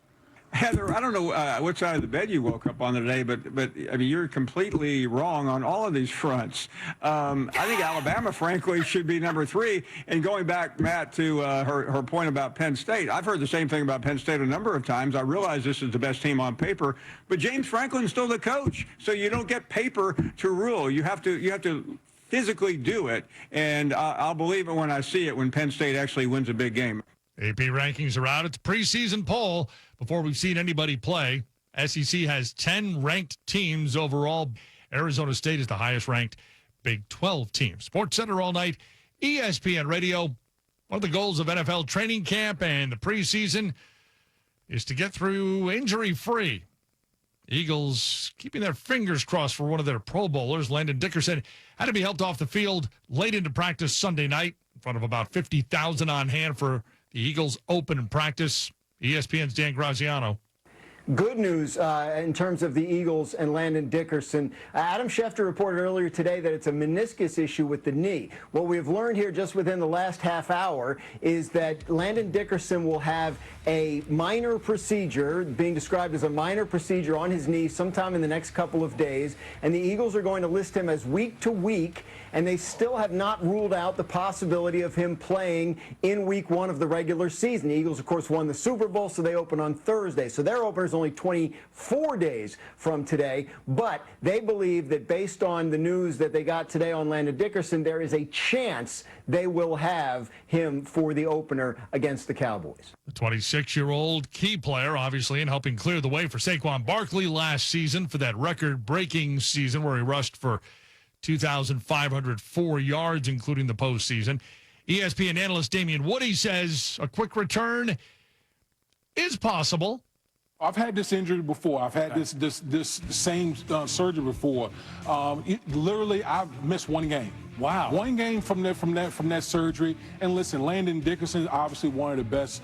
Heather, I don't know what side of the bed you woke up on today, but I mean, you're completely wrong on all of these fronts. I think Alabama, frankly, should be number 3. And going back, Matt, to her point about Penn State, I've heard the same thing about Penn State a number of times. I realize this is the best team on paper, but James Franklin's still the coach, so you don't get paper to rule. You have to physically do it, and I'll believe it when I see it when Penn State actually wins a big game. AP rankings are out. It's a preseason poll before we've seen anybody play. SEC has 10 ranked teams overall. Arizona State is the highest ranked Big 12 team. Sports Center all night, ESPN Radio. One of the goals of NFL training camp and the preseason is to get through injury-free. Eagles keeping their fingers crossed for one of their Pro Bowlers. Landon Dickerson had to be helped off the field late into practice Sunday night in front of about 50,000 on hand for the Eagles open practice. ESPN's Dan Graziano. Good news in terms of the Eagles and Landon Dickerson. Adam Schefter reported earlier today that it's a meniscus issue with the knee. What we have learned here just within the last half hour is that Landon Dickerson will have a minor procedure, being described as a minor procedure on his knee sometime in the next couple of days, and the Eagles are going to list him as week to week, and they still have not ruled out the possibility of him playing in week 1 of the regular season. The Eagles, of course, won the Super Bowl, so they open on Thursday. So their opener is only 24 days from today, but they believe that based on the news that they got today on Landon Dickerson, there is a chance they will have him for the opener against the Cowboys. The 26-year-old key player, obviously, in helping clear the way for Saquon Barkley last season for that record-breaking season where he rushed for 2,504 yards, including the postseason. ESPN analyst Damian Woody says a quick return is possible. I've had this injury before. I've had this same surgery before. Literally, I've missed one game. Wow. One game from that surgery. And listen, Landon Dickerson is obviously one of the best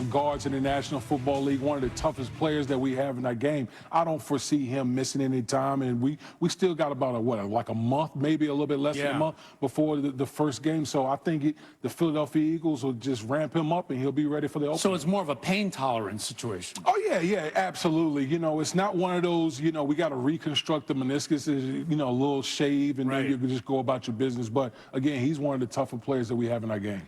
guards in the National Football League, one of the toughest players that we have in that game. I don't foresee him missing any time. And we still got about a month, maybe a little bit less than a month before the first game. So I think the Philadelphia Eagles will just ramp him up and he'll be ready for the opener. So it's more of a pain tolerance situation. Oh, yeah, absolutely. You know, it's not one of those, we got to reconstruct the meniscus, a little shave, and then you can just go about your business. But, again, he's one of the tougher players that we have in our game.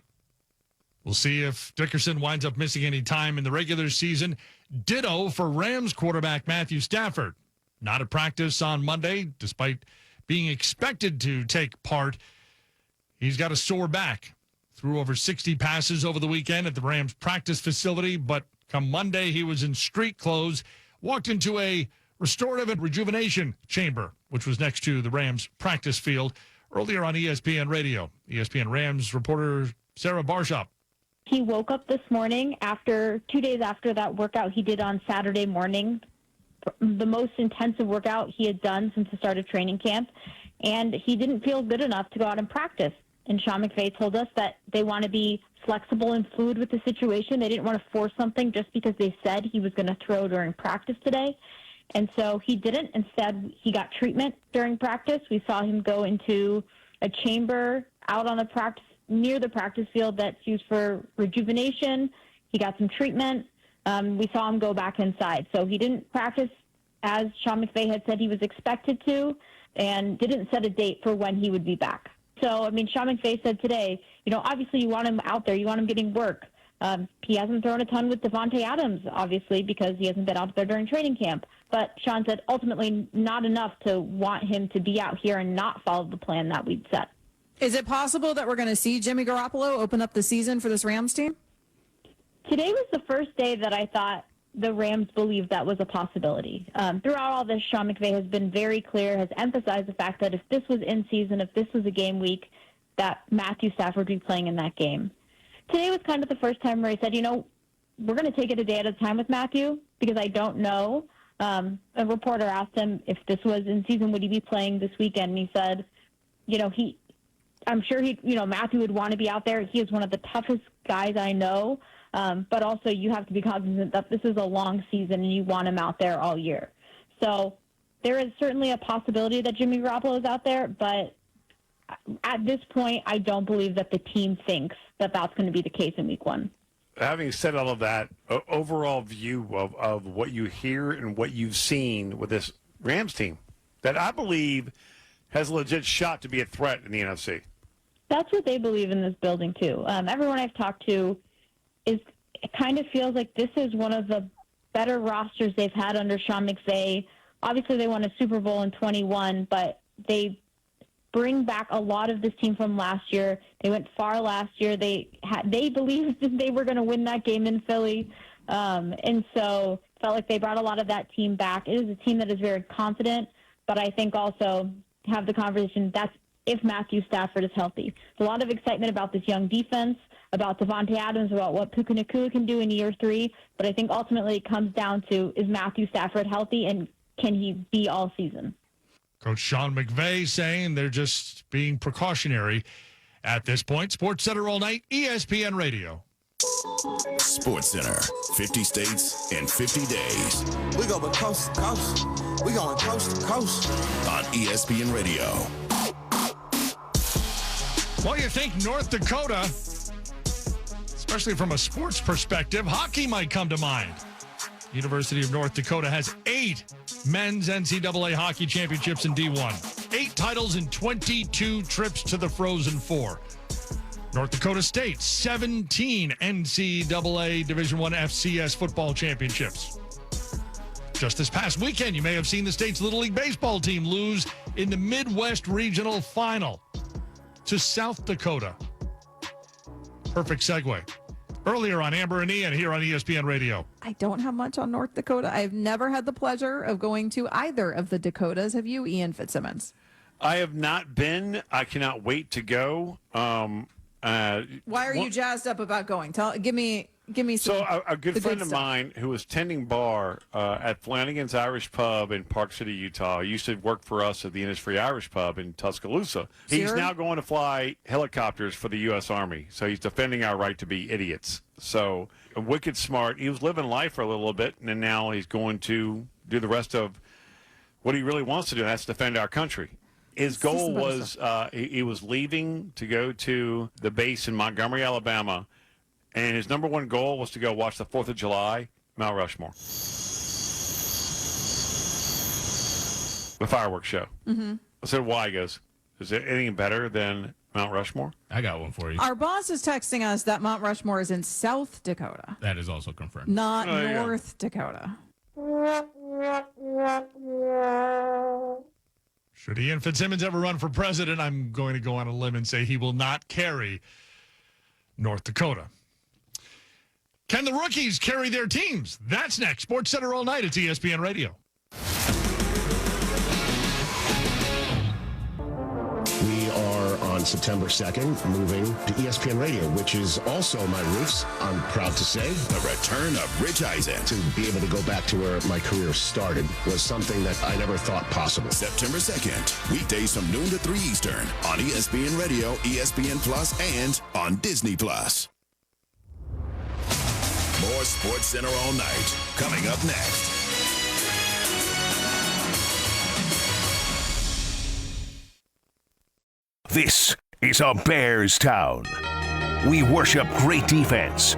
We'll see if Dickerson winds up missing any time in the regular season. Ditto for Rams quarterback Matthew Stafford. Not at practice on Monday, despite being expected to take part. He's got a sore back. Threw over 60 passes over the weekend at the Rams practice facility, but come Monday, he was in street clothes, walked into a restorative and rejuvenation chamber, which was next to the Rams practice field, earlier on ESPN Radio. ESPN Rams reporter Sarah Barshop. He woke up this morning after 2 days after that workout he did on Saturday morning, the most intensive workout he had done since the start of training camp, and he didn't feel good enough to go out and practice. And Sean McVay told us that they want to be flexible and fluid with the situation. They didn't want to force something just because they said he was going to throw during practice today. And so he didn't. Instead, he got treatment during practice. We saw him go into a chamber out on the near the practice field that's used for rejuvenation. He got some treatment. We saw him go back inside. So he didn't practice as Sean McVay had said he was expected to, and didn't set a date for when he would be back. So, I mean, Sean McVay said today, obviously you want him out there. You want him getting work. He hasn't thrown a ton with Devontae Adams, obviously, because he hasn't been out there during training camp. But Sean said ultimately not enough to want him to be out here and not follow the plan that we'd set. Is it possible that we're going to see Jimmy Garoppolo open up the season for this Rams team? Today was the first day that I thought the Rams believed that was a possibility. Throughout all this, Sean McVay has been very clear, has emphasized the fact that if this was in season, if this was a game week, that Matthew Stafford would be playing in that game. Today was kind of the first time where he said, we're going to take it a day at a time with Matthew because I don't know. A reporter asked him if this was in season, would he be playing this weekend? And he said, I'm sure Matthew would want to be out there. He is one of the toughest guys I know. But also you have to be cognizant that this is a long season and you want him out there all year. So there is certainly a possibility that Jimmy Garoppolo is out there, but at this point, I don't believe that the team thinks that that's going to be the case in week 1. Having said all of that, overall view of what you hear and what you've seen with this Rams team that I believe has a legit shot to be a threat in the NFC. That's what they believe in this building, too. Everyone I've talked to it kind of feels like this is one of the better rosters they've had under Sean McVay. Obviously, they won a Super Bowl in 21, but they bring back a lot of this team from last year. They went far last year. They believed that they were going to win that game in Philly, and so felt like they brought a lot of that team back. It is a team that is very confident, but I think also have the conversation that's if Matthew Stafford is healthy. There's a lot of excitement about this young defense, about Devontae Adams, about what Puka Nacua can do in year 3, but I think ultimately it comes down to, is Matthew Stafford healthy and can he be all season? Coach Sean McVay saying they're just being precautionary at this point. Sports Center all night, ESPN Radio. Sports Center, 50 states in 50 days. We go coast to coast. We going coast to coast. On ESPN Radio. Well, you think North Dakota, especially from a sports perspective, hockey might come to mind. University of North Dakota has 8 men's NCAA hockey championships in D1. 8 titles and 22 trips to the Frozen Four. North Dakota State, 17 NCAA Division I FCS football championships. Just this past weekend, you may have seen the state's Little League baseball team lose in the Midwest Regional Final to South Dakota. Perfect segue. Earlier on Amber and Ian here on ESPN Radio. I don't have much on North Dakota. I've never had the pleasure of going to either of the Dakotas. Have you, Ian Fitzsimmons? I have not been. I cannot wait to go. Why are you jazzed up about going? Give me some. So a good friend of mine who was tending bar at Flanagan's Irish Pub in Park City, Utah. He used to work for us at the Innisfree Irish Pub in Tuscaloosa. He's now going to fly helicopters for the U.S. Army. So he's defending our right to be idiots. So wicked smart. He was living life for a little bit, and then now he's going to do the rest of what he really wants to do, and that's defend our country. His goal was he was leaving to go to the base in Montgomery, Alabama, and his number one goal was to go watch the 4th of July, Mount Rushmore. The fireworks show. Mm-hmm. I said, why? He goes, is there anything better than Mount Rushmore? I got one for you. Our boss is texting us that Mount Rushmore is in South Dakota. That is also confirmed. Not North Dakota. Should Ian Fitzsimmons ever run for president, I'm going to go on a limb and say he will not carry North Dakota. Can the rookies carry their teams? That's next. Sports Center all night. It's ESPN Radio. We are on September 2nd moving to ESPN Radio, which is also my roots, I'm proud to say. The return of Rich Eisen. To be able to go back to where my career started was something that I never thought possible. September 2nd, weekdays from noon to 3 Eastern on ESPN Radio, ESPN Plus, and on Disney Plus. More Sports Center all night. Coming up next. This is a Bears town. We worship great defense.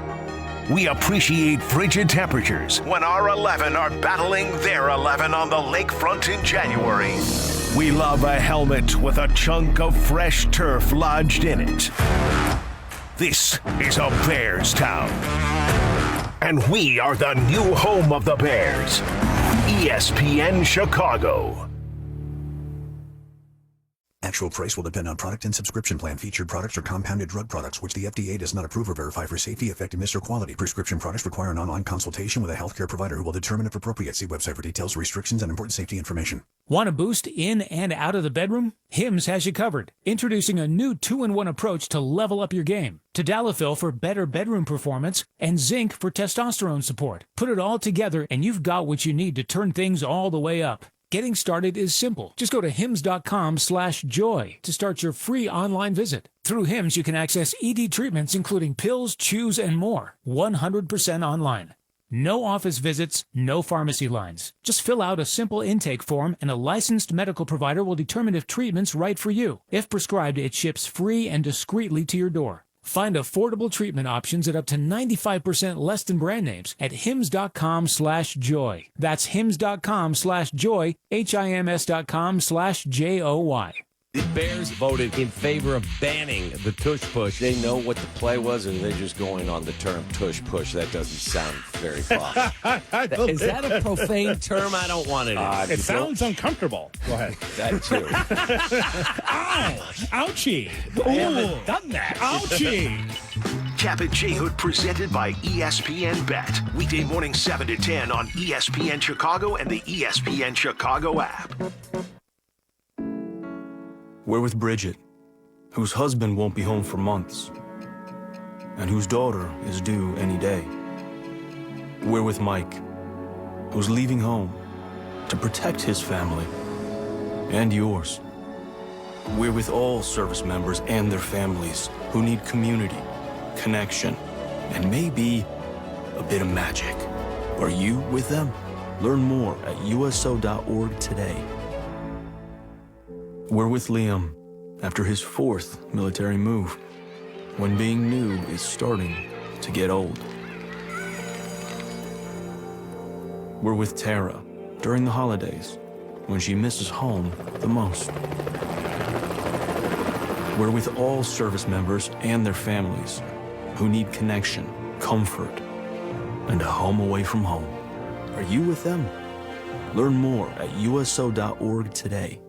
We appreciate frigid temperatures when our 11 are battling their 11 on the lakefront in January. We love a helmet with a chunk of fresh turf lodged in it. This is a Bears town. And we are the new home of the Bears. ESPN Chicago. Actual price will depend on product and subscription plan. Featured products are compounded drug products, which the FDA does not approve or verify for safety, effectiveness, or quality. Prescription products require an online consultation with a healthcare provider who will determine if appropriate. See website for details, restrictions, and important safety information. Want a boost in and out of the bedroom? Hims has you covered. Introducing a new 2-in-1 approach to level up your game. Tadalafil for better bedroom performance and zinc for testosterone support. Put it all together and you've got what you need to turn things all the way up. Getting started is simple. Just go to hims.com/joy to start your free online visit. Through Hims, you can access ED treatments including pills, chews, and more. 100% online. No office visits, no pharmacy lines. Just fill out a simple intake form and a licensed medical provider will determine if treatment's right for you. If prescribed, it ships free and discreetly to your door. Find affordable treatment options at up to 95% less than brand names at hims.com/joy. That's hims.com/joy, HIMS.com/JOY. The Bears voted in favor of banning the tush push. They know what the play was, or they're just going on the term tush push. That doesn't sound very posh. Is that a profane term? I don't want it. It sounds uncomfortable. Go ahead. That too. Ow! Ouchie! I haven't done that. Ouchie! Cap and J Hood presented by ESPN Bet. Weekday morning 7 to 10 on ESPN Chicago and the ESPN Chicago app. We're with Bridget, whose husband won't be home for months, and whose daughter is due any day. We're with Mike, who's leaving home to protect his family and yours. We're with all service members and their families who need community, connection, and maybe a bit of magic. Are you with them? Learn more at USO.org today. We're with Liam after his 4th military move, when being new is starting to get old. We're with Tara during the holidays, when she misses home the most. We're with all service members and their families who need connection, comfort, and a home away from home. Are you with them? Learn more at USO.org today.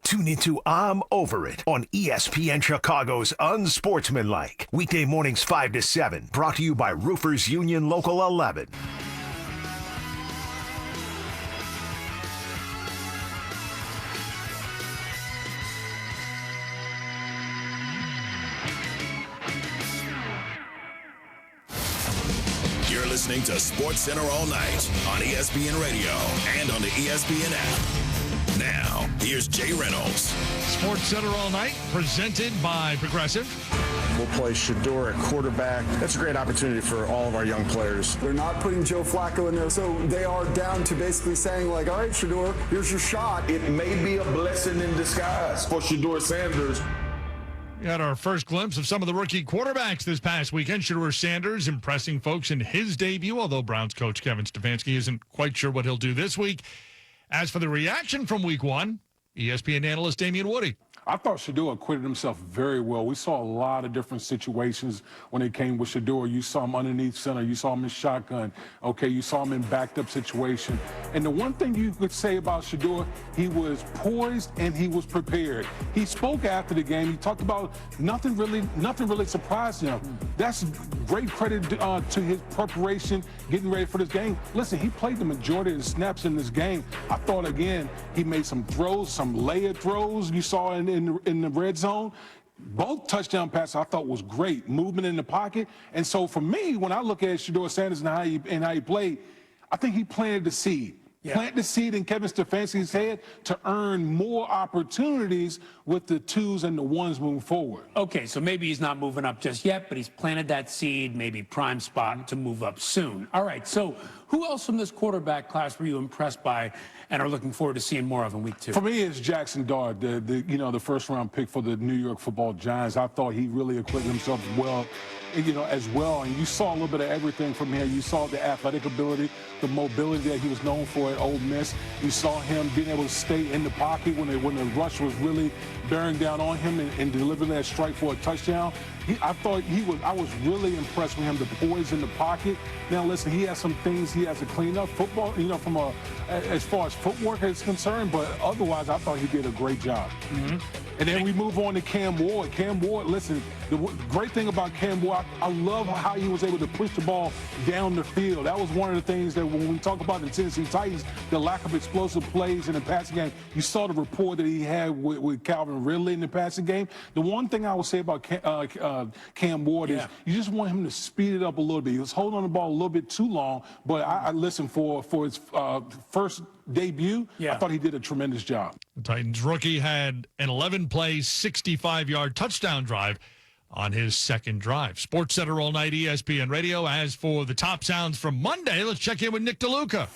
Tune into I'm Over It on ESPN Chicago's Unsportsmanlike. Weekday mornings 5 to 7. Brought to you by Roofers Union Local 11. You're listening to Sports Center all night on ESPN Radio and on the ESPN app. Now, here's Jay Reynolds. Sports Center all night, presented by Progressive. We'll play Shedeur at quarterback. That's a great opportunity for all of our young players. They're not putting Joe Flacco in there, so they are down to basically saying, like, all right, Shedeur, here's your shot. It may be a blessing in disguise for Shedeur Sanders. We had our first glimpse of some of the rookie quarterbacks this past weekend. Shedeur Sanders impressing folks in his debut, although Browns coach Kevin Stefanski isn't quite sure what he'll do this week. As for the reaction from week one, ESPN analyst Damian Woody. I thought Shedeur acquitted himself very well. We saw a lot of different situations when it came with Shedeur. You saw him underneath center. You saw him in shotgun. Okay, you saw him in backed up situation. And the one thing you could say about Shedeur, he was poised and he was prepared. He spoke after the game. He talked about nothing really surprised him. That's great credit to his preparation, getting ready for this game. Listen, he played the majority of the snaps in this game. I thought, again, he made some throws, some layered throws you saw in the red zone. Both touchdown passes I thought was great. Movement in the pocket. And so for me, when I look at Shedeur Sanders and how he played, I think he planted the seed. Yeah. Plant the seed in Kevin Stefanski's head to earn more opportunities with the 2s and the 1s moving forward. Okay, so maybe he's not moving up just yet, but he's planted that seed, maybe prime spot to move up soon. All right, so who else from this quarterback class were you impressed by and are looking forward to seeing more of in week 2? For me, it's Jackson Dart, the first-round pick for the New York Football Giants. I thought he really acquitted himself well, as well. And you saw a little bit of everything from him. You saw the athletic ability, the mobility that he was known for at Ole Miss. You saw him being able to stay in the pocket when the rush was really bearing down on him and delivering that strike for a touchdown. I was really impressed with him, the poise in the pocket. Now, listen, he has some things he has to clean up. Football, from as far as footwork is concerned, but otherwise, I thought he did a great job. Mm-hmm. And then we move on to Cam Ward. Cam Ward, listen, the great thing about Cam Ward, I love how he was able to push the ball down the field. That was one of the things that when we talk about the Tennessee Titans, the lack of explosive plays in the passing game, you saw the rapport that he had with Calvin Ridley in the passing game. The one thing I would say about Cam Ward is you just want him to speed it up a little bit. He was holding on the ball a little bit too long, but I listened for his first debut. I thought he did a tremendous job. The Titans rookie had an 11-play, 65-yard touchdown drive on his second drive. Sports Center all night, ESPN Radio. As for the top sounds from Monday, let's check in with Nick DeLuca.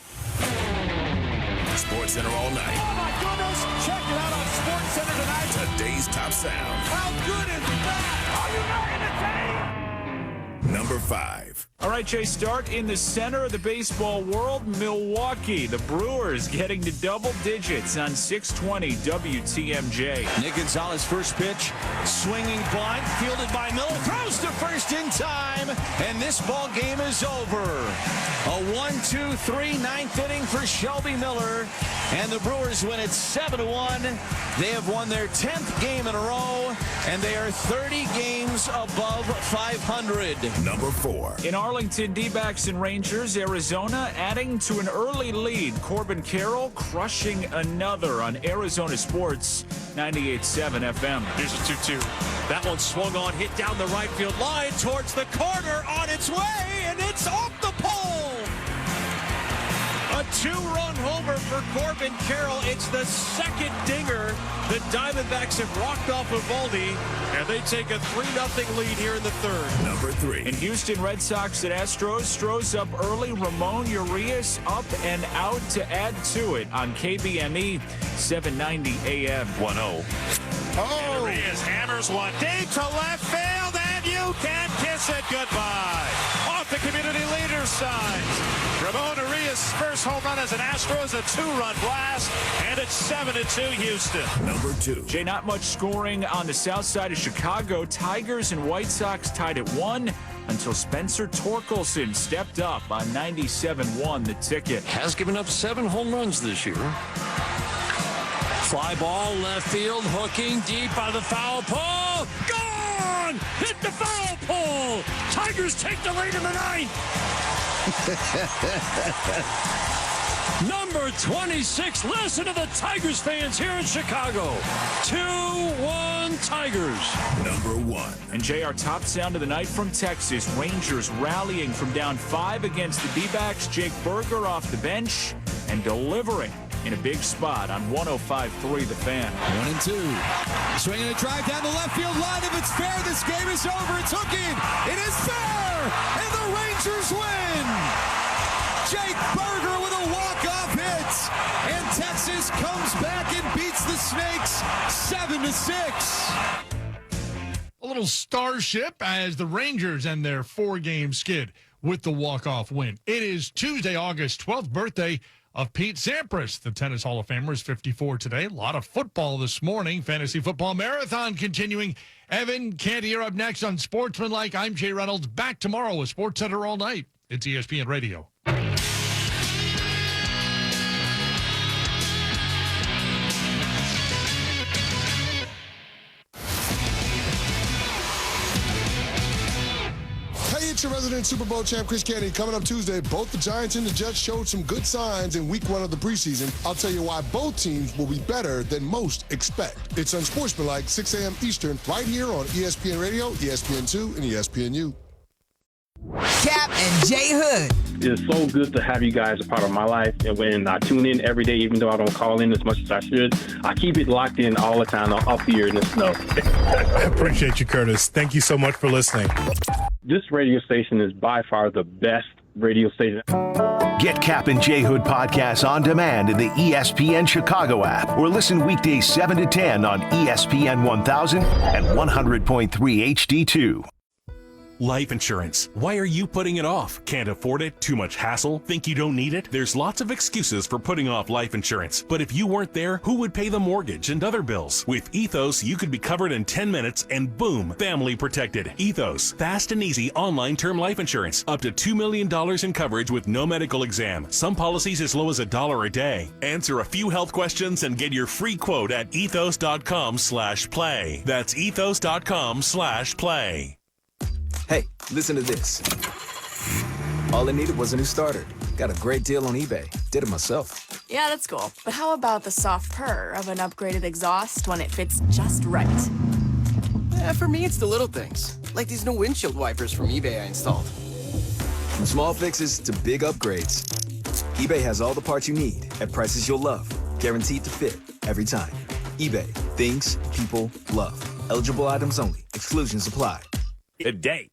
Sports Center all night. Oh, my goodness. Check it out on Sports Center tonight. Today's top sound. How good is that? Are you not entertained? Number 5. All right, Jay, start in the center of the baseball world, Milwaukee. The Brewers getting to double digits on 620 WTMJ. Nick Gonzalez, first pitch, swinging blind, fielded by Miller, throws to first in time, and this ball game is over. A 1-2-3 ninth inning for Shelby Miller, and the Brewers win it 7-1. They have won their 10th game in a row, and they are 30 games above 500. Number 4. In Arlington, D-backs and Rangers, Arizona adding to an early lead. Corbin Carroll crushing another on Arizona Sports 98.7 FM. Here's a 2-2. That one swung on, hit down the right field line towards the corner, on its way, and it's off the pole. A 2-run homer for Corbin Carroll. It's the second dinger the Diamondbacks have rocked off of Eovaldi, and they take a 3-0 lead here in the third. Number 3. In Houston, Red Sox at Astros. Stros up early. Ramon Urias up and out to add to it on KBME 790 AM. 1-0. Oh! Urias hammers one deep to left field, and you can kiss it goodbye. Off the community leader's side. Ramon Urias' first home run as an Astros, a 2-run blast, and it's 7-2 Houston. Number 2. Jay, not much scoring on the south side of Chicago. Tigers and White Sox tied at 1 until Spencer Torkelson stepped up on 97-1 the ticket. Has given up 7 home runs this year. Fly ball, left field, hooking deep out of the foul pole. Gone! Hit the foul pole! Tigers take the lead in the ninth. Number 26. Listen to the Tigers fans here in Chicago. 2-1 Tigers. Number 1. And Jay, our top sound of the night from Texas. Rangers rallying from down 5 against the D-backs. Jake Berger off the bench and delivering in a big spot on 105.3 The Fan. 1-2. Swinging a drive down the left field line. If it's fair, this game is over. It's hooking. It is fair. And the Rangers win. Jake Berger with a walk-off hit. And Texas comes back and beats the Snakes 7-6. A little starship as the Rangers end their 4-game skid with the walk-off win. It is Tuesday, August 12th, birthday of Pete Sampras. The tennis Hall of Famer is 54 today. A lot of football this morning. Fantasy Football Marathon continuing. Evan Canty up next on Sportsmanlike. I'm Jay Reynolds. Back tomorrow with Sports Center all night. It's ESPN Radio. It's your resident Super Bowl champ, Chris Canty. Coming up Tuesday, both the Giants and the Jets showed some good signs in week 1 of the preseason. I'll tell you why both teams will be better than most expect. It's Unsportsmanlike, 6 a.m. Eastern, right here on ESPN Radio, ESPN2, and ESPNU. Cap and J Hood. It's so good to have you guys a part of my life. And when I tune in every day, even though I don't call in as much as I should, I keep it locked in all the time off here in the snow. I appreciate you, Curtis. Thank you so much for listening. This radio station is by far the best radio station. Get Cap and J Hood podcasts on demand in the ESPN Chicago app or listen weekdays 7 to 10 on ESPN 1000 and 100.3 HD2. Life insurance. Why are you putting it off? Can't afford it? Too much hassle? Think you don't need it? There's lots of excuses for putting off life insurance. But if you weren't there, who would pay the mortgage and other bills? With Ethos, you could be covered in 10 minutes and boom, family protected. Ethos, fast and easy online term life insurance. Up to $2 million in coverage with no medical exam. Some policies as low as $1 a day. Answer a few health questions and get your free quote at ethos.com/play. That's ethos.com/play. Hey, listen to this. All I needed was a new starter. Got a great deal on eBay. Did it myself. Yeah, that's cool. But how about the soft purr of an upgraded exhaust when it fits just right? For me, it's the little things. Like these new windshield wipers from eBay I installed. From small fixes to big upgrades, eBay has all the parts you need at prices you'll love. Guaranteed to fit every time. eBay. Things people love. Eligible items only. Exclusions apply. Today.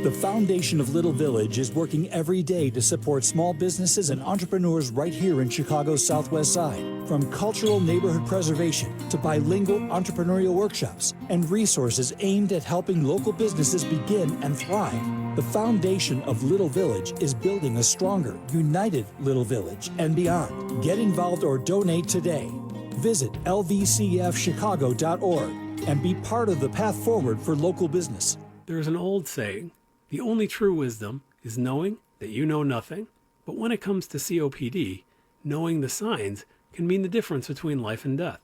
The foundation of Little Village is working every day to support small businesses and entrepreneurs right here in Chicago's Southwest Side. From cultural neighborhood preservation to bilingual entrepreneurial workshops and resources aimed at helping local businesses begin and thrive. The foundation of Little Village is building a stronger, united Little Village and beyond. Get involved or donate today. Visit lvcfchicago.org and be part of the path forward for local business. There's an old saying, the only true wisdom is knowing that you know nothing. But when it comes to COPD, knowing the signs can mean the difference between life and death.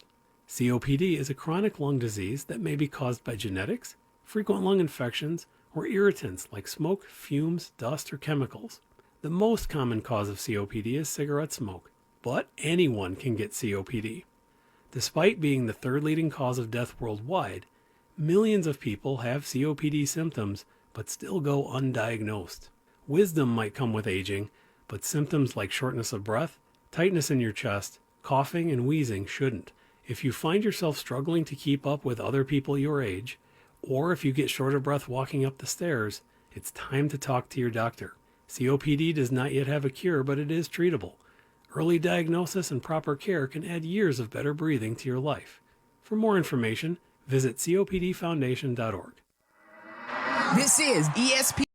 COPD is a chronic lung disease that may be caused by genetics, frequent lung infections, or irritants like smoke, fumes, dust, or chemicals. The most common cause of COPD is cigarette smoke, but anyone can get COPD. Despite being the third leading cause of death worldwide, millions of people have COPD symptoms but still go undiagnosed. Wisdom might come with aging, but symptoms like shortness of breath, tightness in your chest, coughing, and wheezing shouldn't. If you find yourself struggling to keep up with other people your age, or if you get short of breath walking up the stairs, it's time to talk to your doctor. COPD does not yet have a cure, but it is treatable. Early diagnosis and proper care can add years of better breathing to your life. For more information, visit copdfoundation.org. This is ESPN.